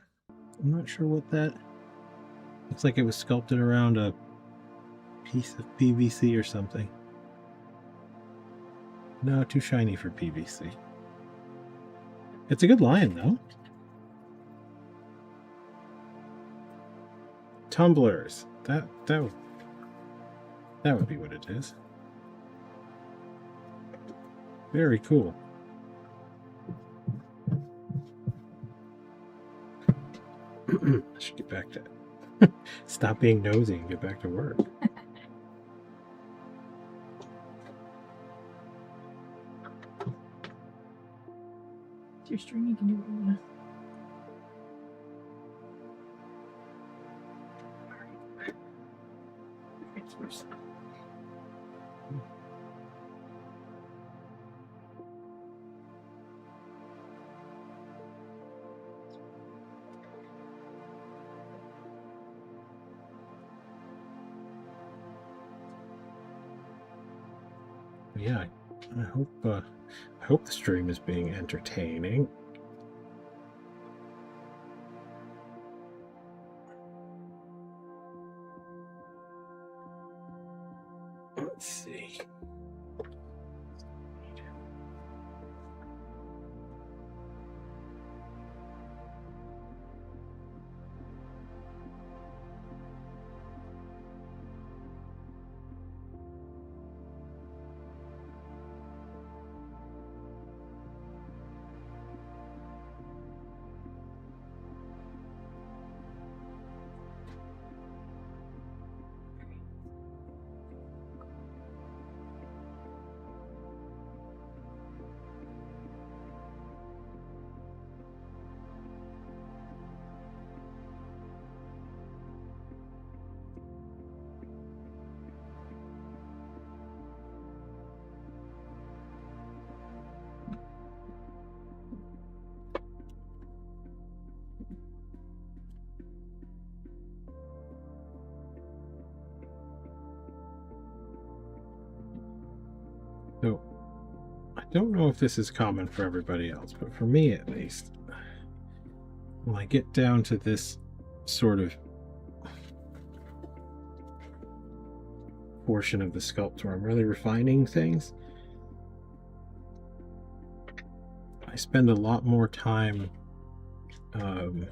S1: I'm not sure what that looks like. It was sculpted around a piece of PVC or something. No, too shiny for PVC. It's a good lion though. Tumblers. That would be what it is. Very cool. I should get back to stop being nosy and get back to work.
S2: It's your string, you can do what you want. It's worse.
S1: Yeah, I hope the stream is being entertaining. Let's see. So, I don't know if this is common for everybody else, but for me at least, when I get down to this sort of portion of the sculpt where I'm really refining things, I spend a lot more time kind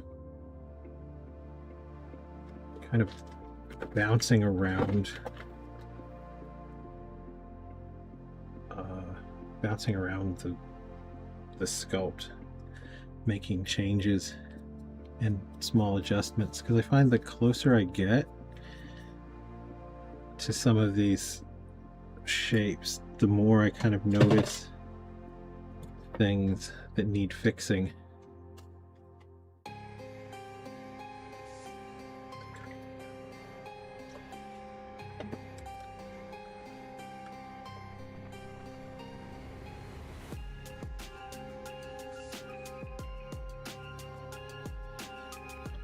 S1: of bouncing around the sculpt, making changes. and small adjustments, because I find the closer I get to some of these shapes, the more I kind of notice things that need fixing.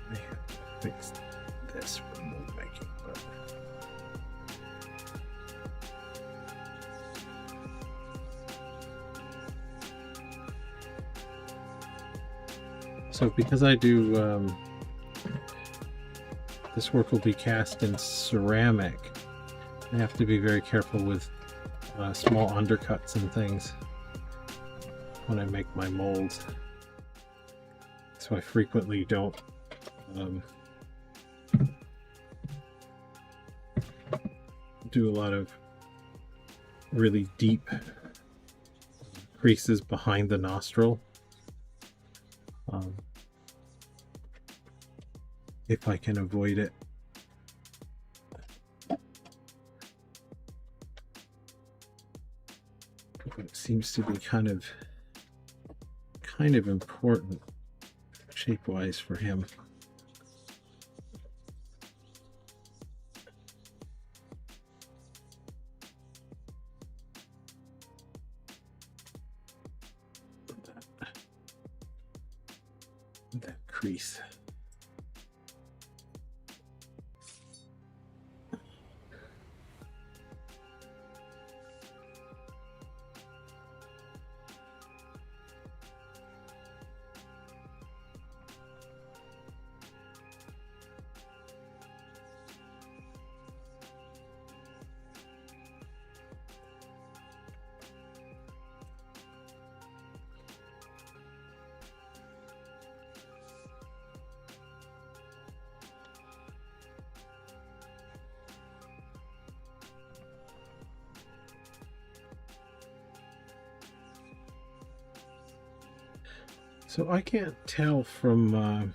S1: I have to fix this from mold making, but so because I do this work will be cast in ceramic, I have to be very careful with small undercuts and things when I make my molds. So I frequently don't do a lot of really deep creases behind the nostril. If I can avoid it. But it seems to be kind of important shape-wise for him. That crease. So I can't tell from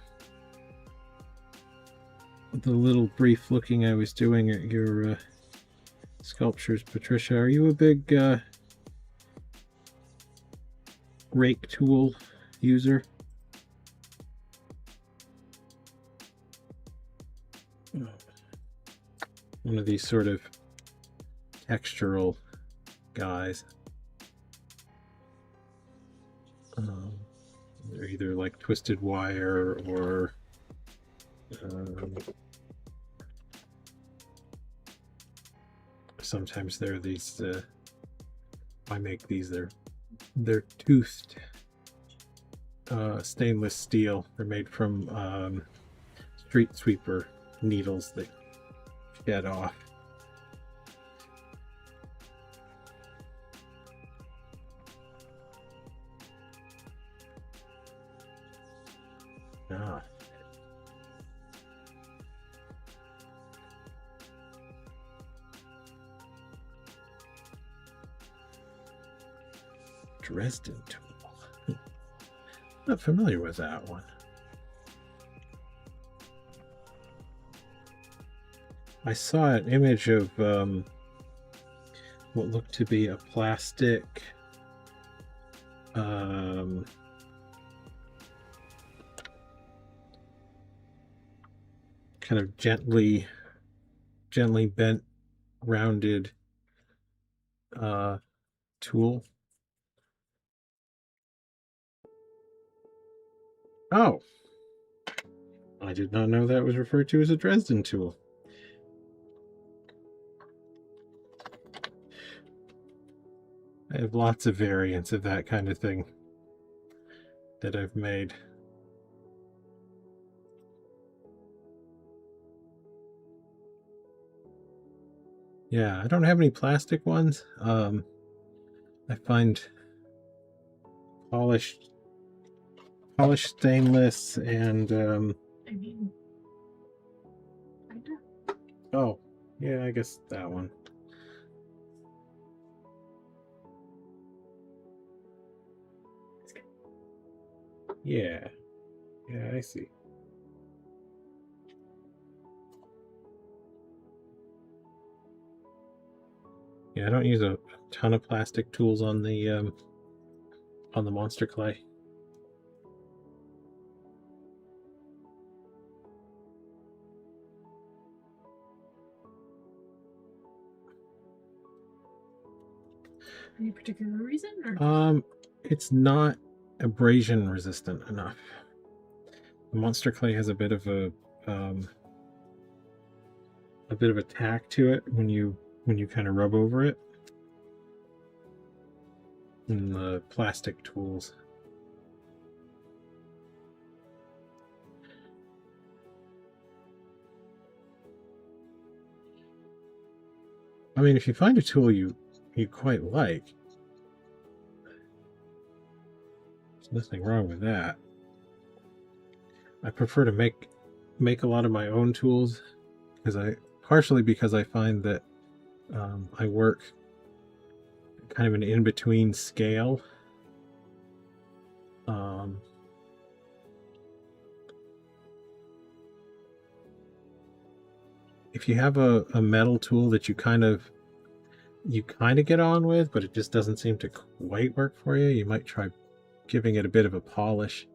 S1: the little brief looking I was doing at your sculptures, Patricia. Are you a big rake tool user? One of these sort of textural guys. They're either like twisted wire or sometimes they're these I make these, they're toothed stainless steel. They're made from street sweeper needles that shed off. Ah. Dresden tool. Not familiar with that one. I saw an image of what looked to be a plastic kind of gently bent, rounded tool. Oh, I did not know that was referred to as a Dresden tool. I have lots of variants of that kind of thing that I've made. Yeah, I don't have any plastic ones. I find polished stainless and
S2: I mean, I don't.
S1: oh, yeah, I guess that one. Yeah, I see. Yeah, I don't use a ton of plastic tools on the monster clay.
S2: Any particular reason?
S1: Or? It's not abrasion resistant enough. The monster clay has a bit of a tack to it when you kind of rub over it. And the plastic tools, I mean, if you find a tool you quite like, there's nothing wrong with that. I prefer to make a lot of my own tools partially because I find that I work kind of an in-between scale. If you have a metal tool that you kind of get on with, but it just doesn't seem to quite work for you, you might try giving it a bit of a polish.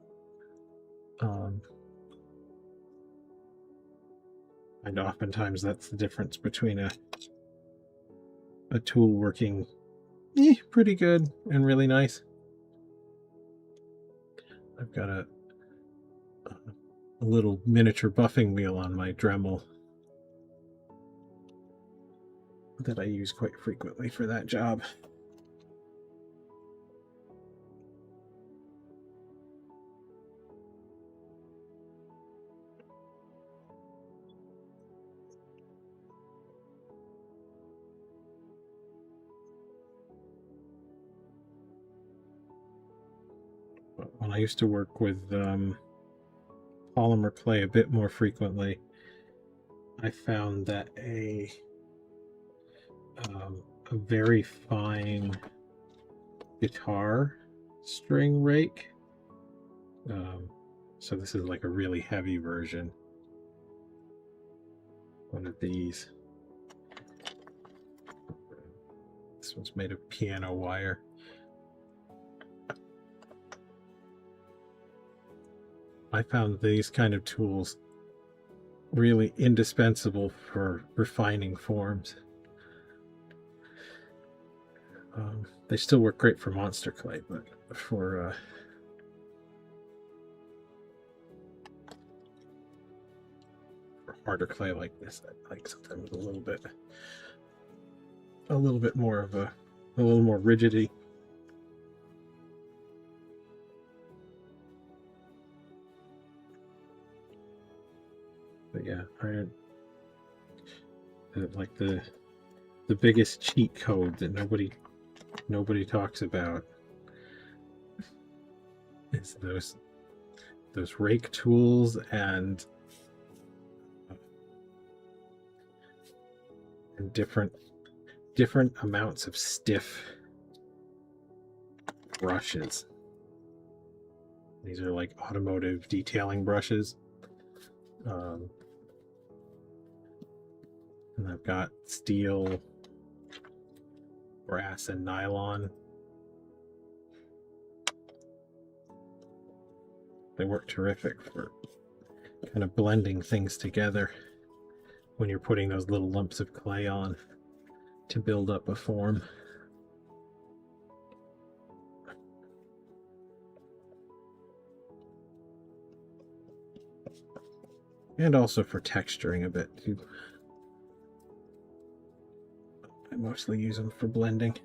S1: And oftentimes that's the difference between a tool working pretty good and really nice. I've got a little miniature buffing wheel on my Dremel that I use quite frequently for that job. When I used to work with polymer clay a bit more frequently, I found that a very fine guitar string rake, so this is like a really heavy version, one of these. This one's made of piano wire. I found these kind of tools really indispensable for refining forms. They still work great for monster clay, but for harder clay like this, I like something with a little bit more of a little more rigidity. But yeah, like the biggest cheat code that nobody talks about is those rake tools and different amounts of stiff brushes. These are like automotive detailing brushes. And I've got steel, brass, and nylon. They work terrific for kind of blending things together when you're putting those little lumps of clay on to build up a form. And also for texturing a bit too. I mostly use them for blending.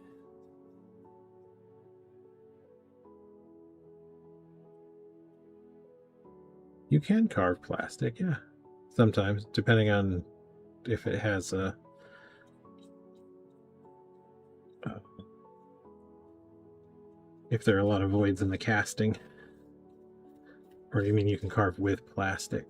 S1: You can carve plastic, yeah. Sometimes, depending on if it has if there are a lot of voids in the casting. Or you mean you can carve with plastic?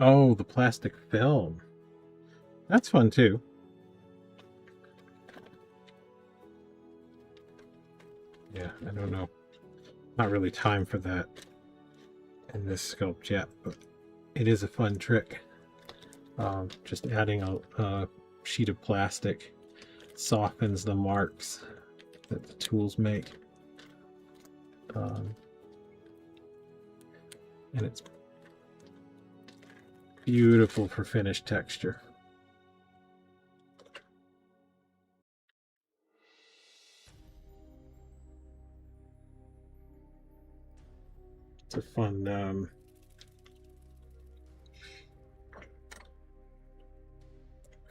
S1: Oh, the plastic film. That's fun too. Yeah, I don't know. Not really time for that in this sculpt yet, but it is a fun trick. Just adding a sheet of plastic softens the marks that the tools make. And it's beautiful for finished texture. It's a fun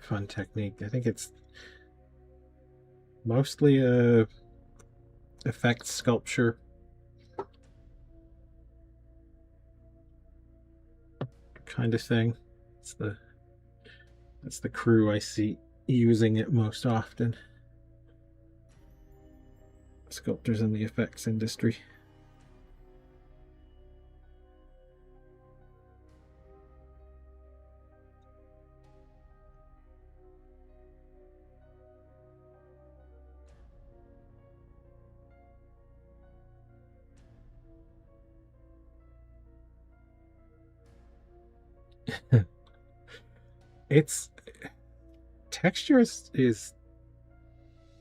S1: fun technique. I think it's mostly a effect sculpture kind of thing. That's the crew I see using it most often. Sculptors in the effects industry. It's texture is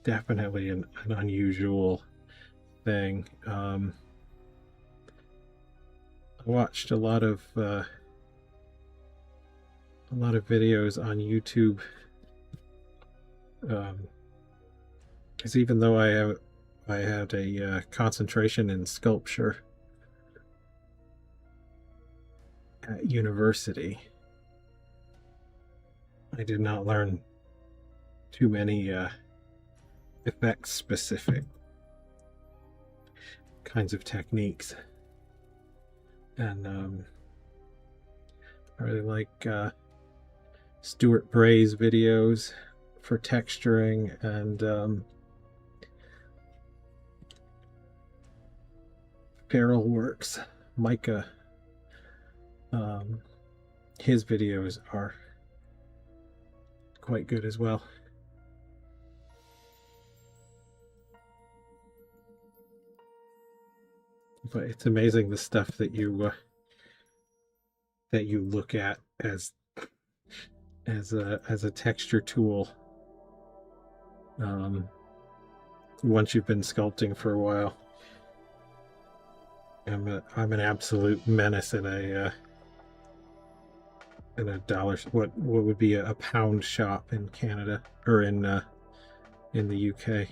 S1: definitely an unusual thing. I watched a lot of videos on YouTube, because even though I had a concentration in sculpture at university, I did not learn too many effects specific kinds of techniques, and I really like Stuart Bray's videos for texturing, and Feral Works, Micah. His videos are quite good as well. But it's amazing the stuff that you look at as a texture tool once you've been sculpting for a while. I'm an absolute menace in a dollar, what would be a pound shop in Canada, or in the UK.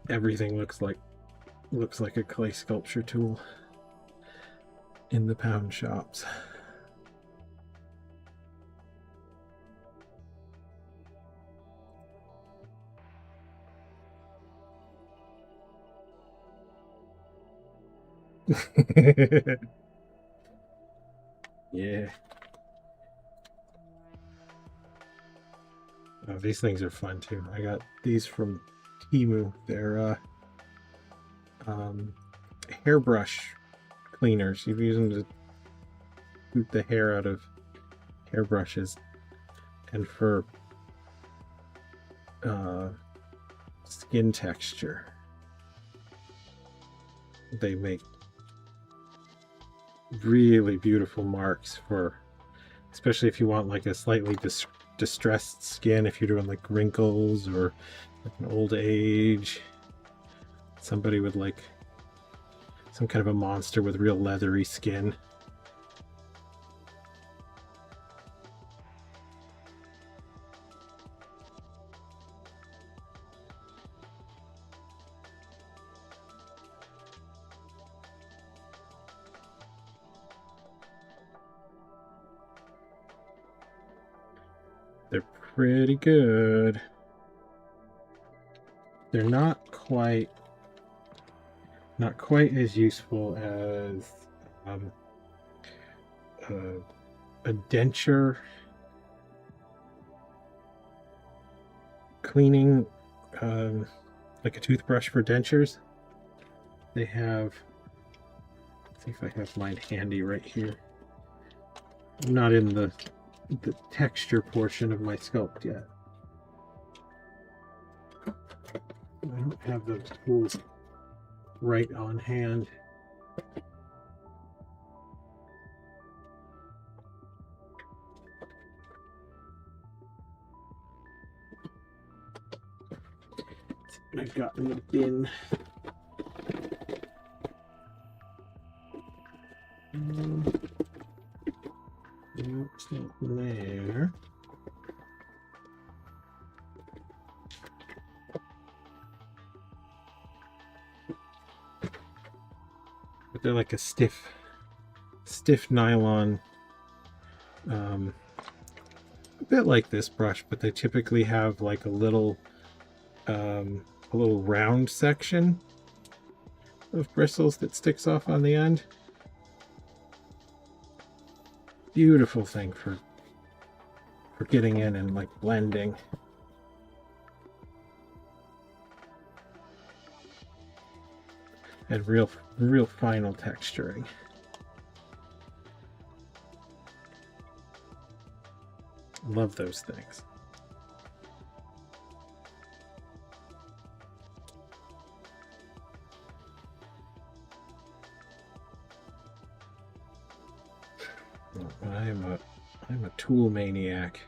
S1: Everything looks like a clay sculpture tool in the pound shops. Yeah. Oh, these things are fun too. I got these from Temu. They're hairbrush cleaners. You use them to boot the hair out of hairbrushes, and for skin texture, they make really beautiful marks for, especially if you want like a slightly distressed skin, if you're doing like wrinkles or like an old age, somebody with like some kind of a monster with real leathery skin. They're pretty good. They're not quite as useful as a denture cleaning, like a toothbrush for dentures. They have, let's see if I have mine handy right here. I'm not in the texture portion of my Sculpt yet. I don't have those tools right on hand. I've got in the bin. No, it's not there. But they're like a stiff nylon, a bit like this brush, but they typically have like a little round section of bristles that sticks off on the end. Beautiful thing for getting in and like blending. And real final texturing. Love those things. I'm a tool maniac.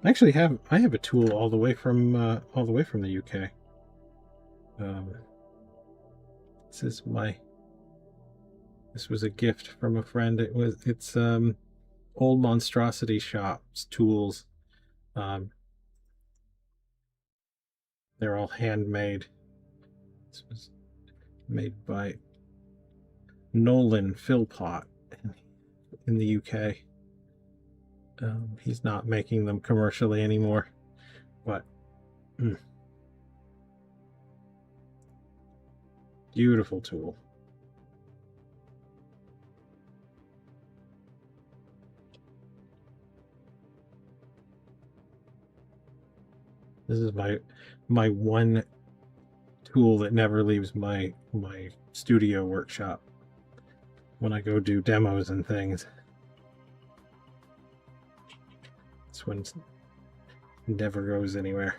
S1: Actually, I have a tool all the way from the UK. This was a gift from a friend. It's Old Monstrosity Shop's tools. They're all handmade. This was made by Nolan Philpott in the UK. He's not making them commercially anymore, but beautiful tool. This is my one tool that never leaves my studio workshop when I go do demos and things. This one never goes anywhere.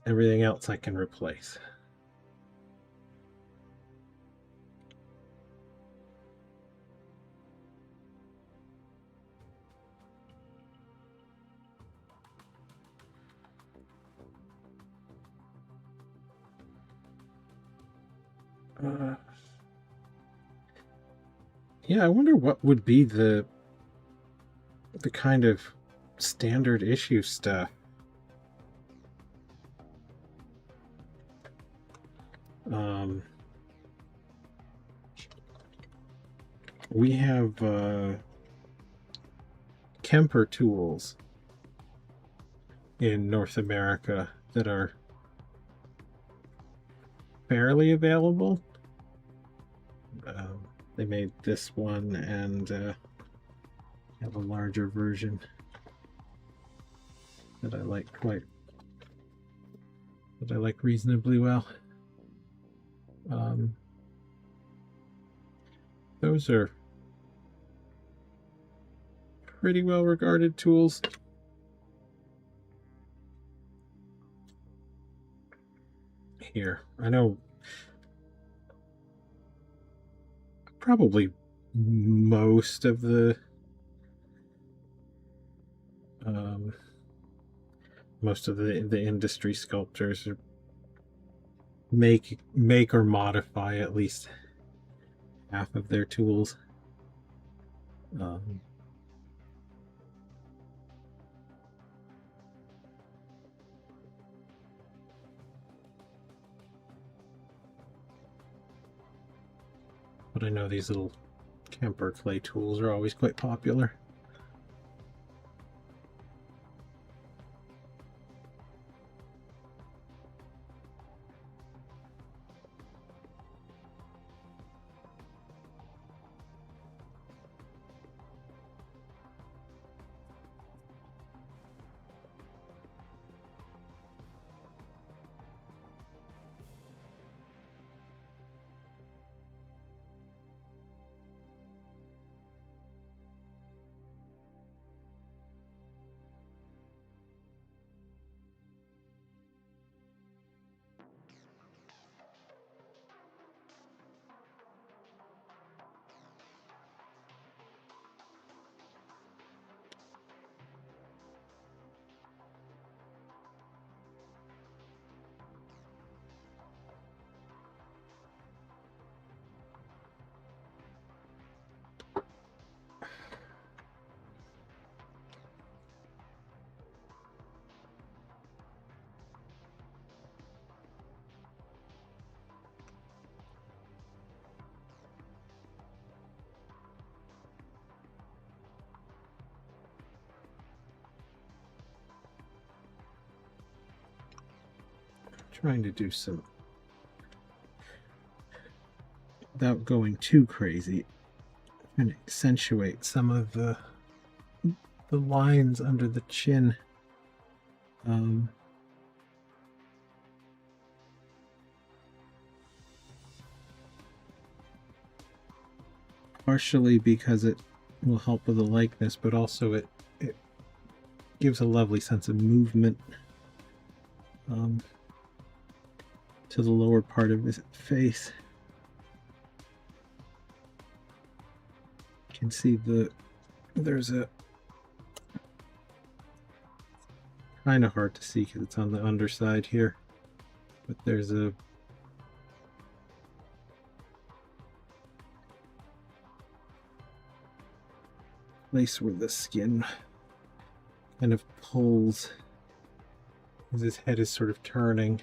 S1: Everything else I can replace. Yeah, I wonder what would be the kind of standard issue stuff. We have Kemper tools in North America that are fairly available. They made this one and have a larger version that I like reasonably well. Those are pretty well regarded tools. Here, I know probably most of the industry sculptors make or modify at least half of their tools. But I know these little Kemper clay tools are always quite popular. trying to do some, without going too crazy, and accentuate some of the lines under the chin. Partially because it will help with the likeness, but also it gives a lovely sense of movement to the lower part of his face. You can see there's a, kind of hard to see because it's on the underside here, but there's a place where the skin kind of pulls as his head is sort of turning.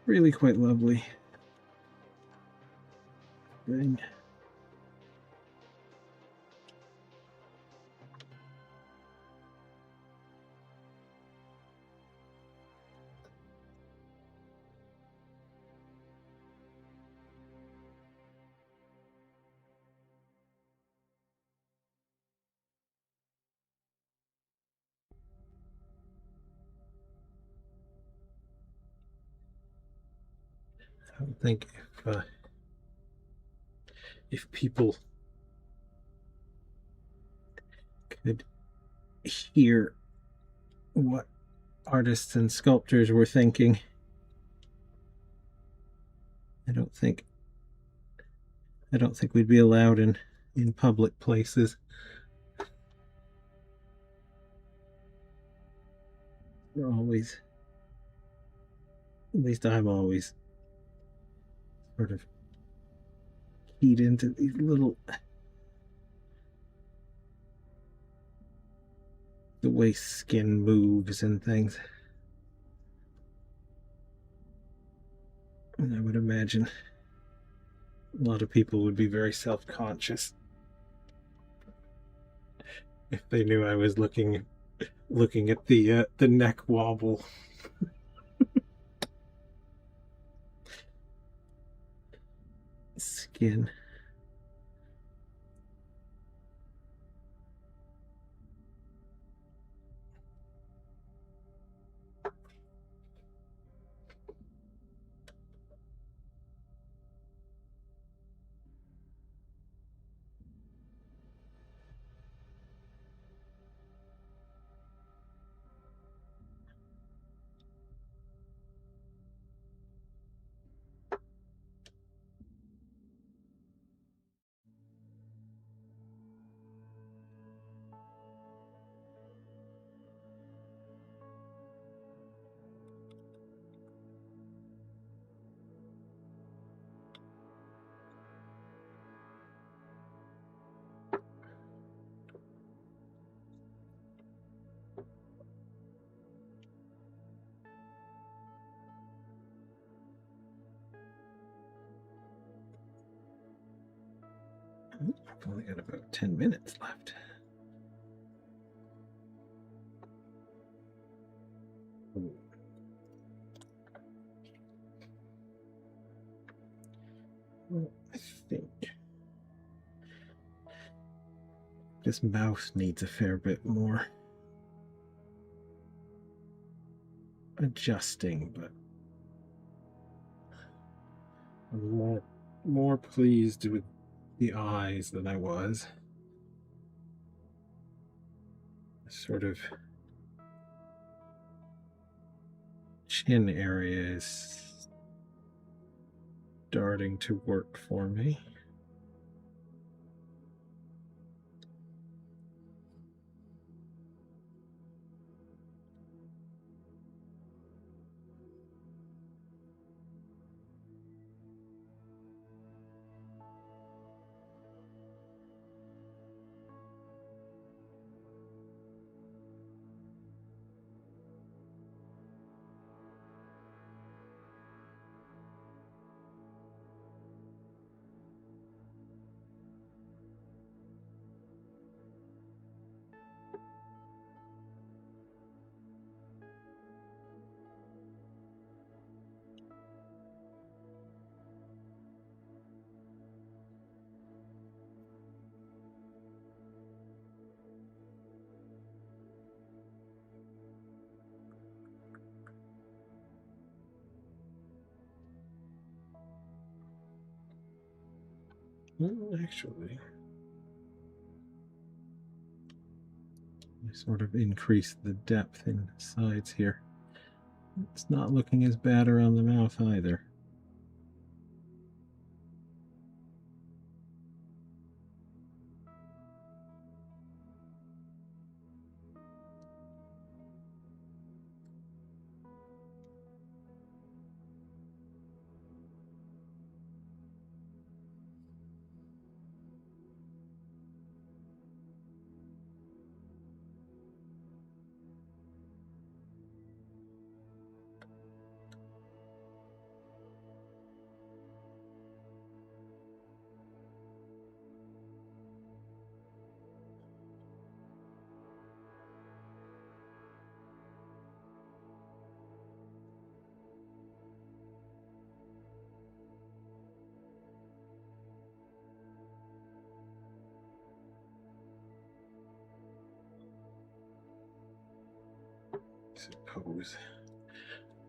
S1: Really quite lovely thing. I don't think if people could hear what artists and sculptors were thinking, I don't think we'd be allowed in public places. We're always, at least I'm always, sort of keyed into these little, the way skin moves and things. And I would imagine a lot of people would be very self-conscious if they knew I was looking at the neck wobble. Skin. I've only got about 10 minutes left. Well, I think this mouse needs a fair bit more adjusting, but I'm more pleased with the eyes than I was. Sort of chin area is starting to work for me. Well, actually, I sort of increase the depth in the sides here. It's not looking as bad around the mouth either.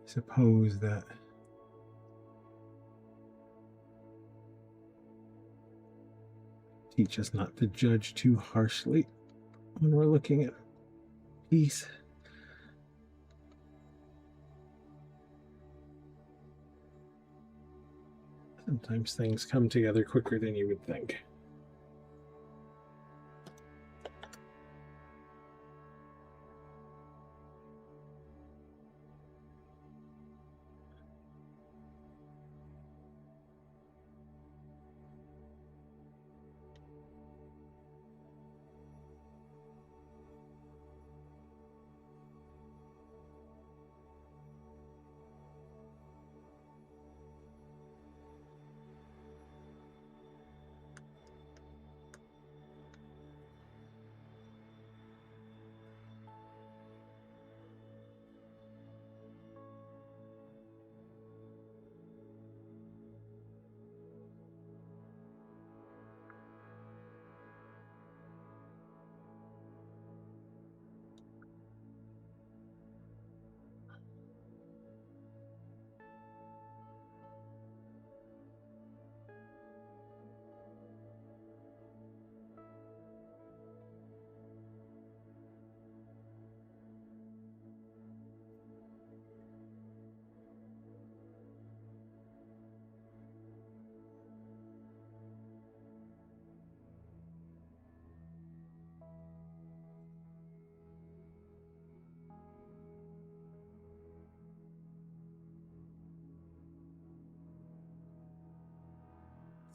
S1: Suppose that teach us not to judge too harshly when we're looking at a piece. Sometimes things come together quicker than you would think.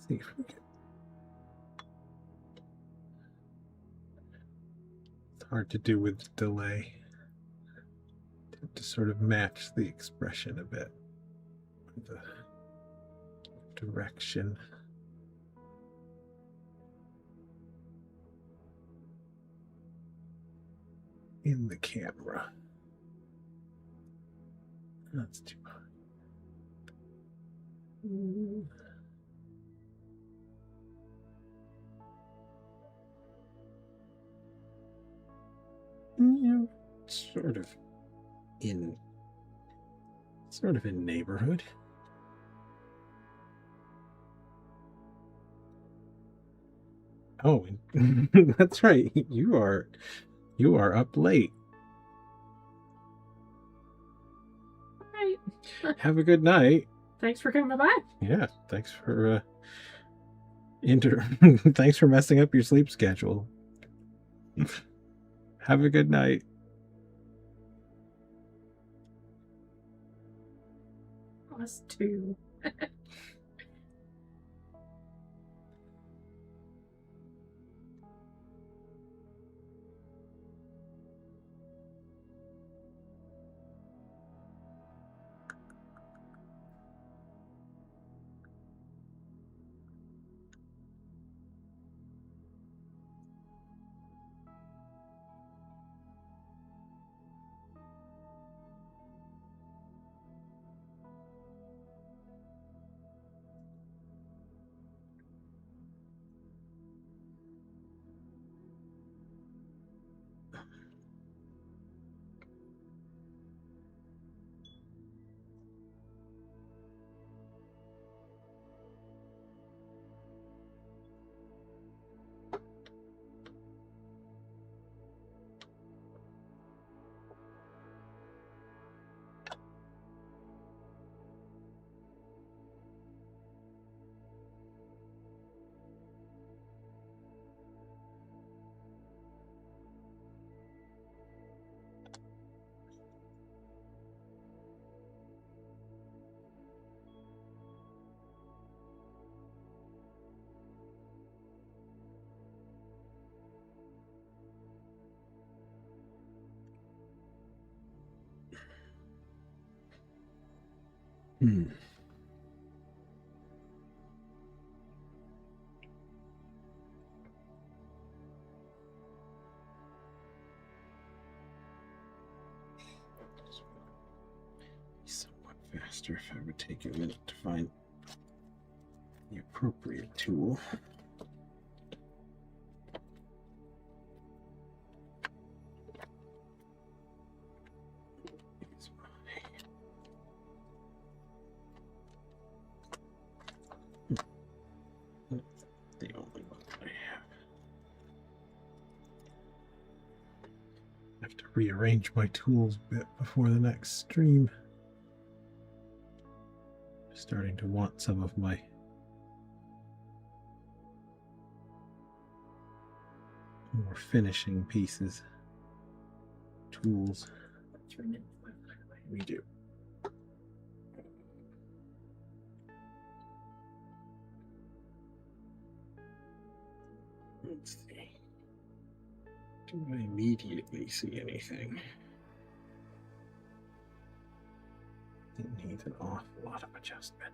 S1: See if we can. It's hard to do with delay to sort of match the expression a bit, the direction. In the camera. That's too high. Yeah, sort of in neighborhood. Oh, that's right. You are up late.
S2: Right.
S1: Have a good night.
S2: Thanks for coming by.
S1: Yeah, thanks for thanks for messing up your sleep schedule. Have a good night.
S2: Us too.
S1: Hmm. Somewhat faster if I would take a minute to find the appropriate tool. Here's the only one that I have to rearrange my tools a bit before the next stream. Starting to want some of my more finishing pieces, tools. We do. Let's see. Do I immediately see anything? It needs an awful lot of adjustment.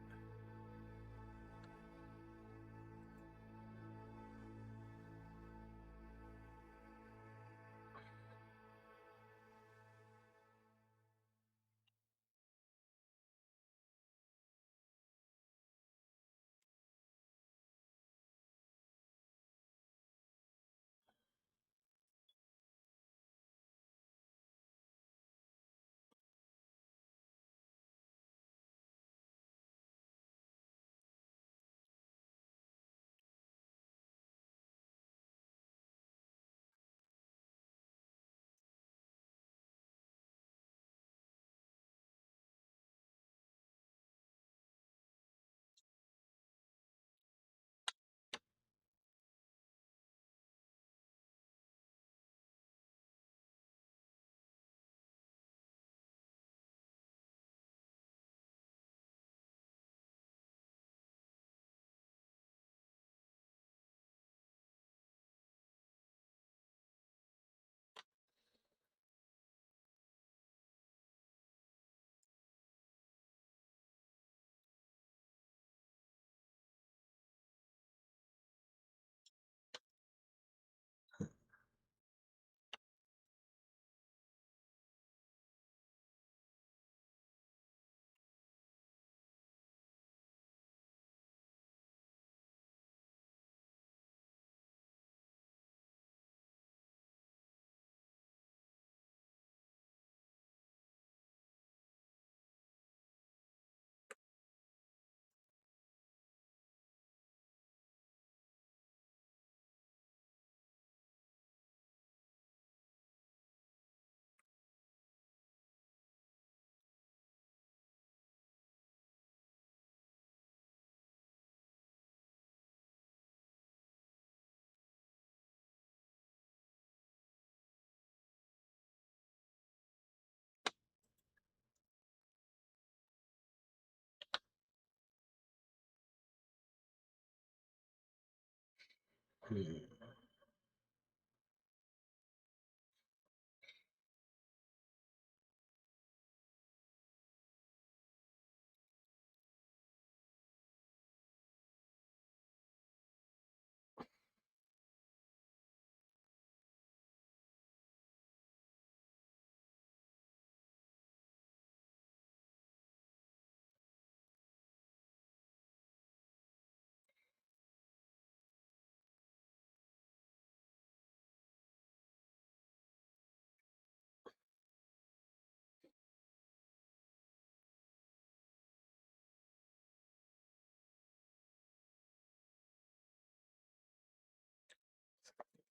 S1: Hmm.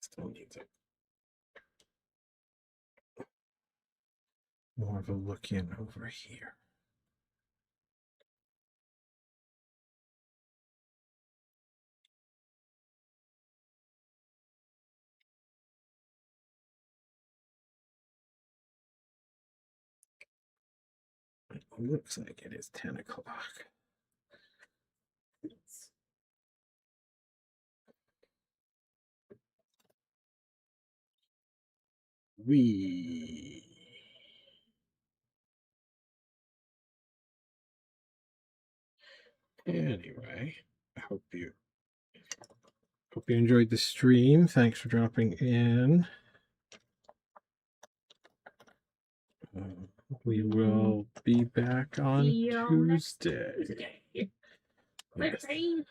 S1: Still needs a more of a look in over here. It looks like it is 10 o'clock. We Anyway, I hope you enjoyed the stream. Thanks for dropping in. We will be back on
S2: See you next
S1: Tuesday.
S2: Tuesday.
S1: Yes.
S2: Bye.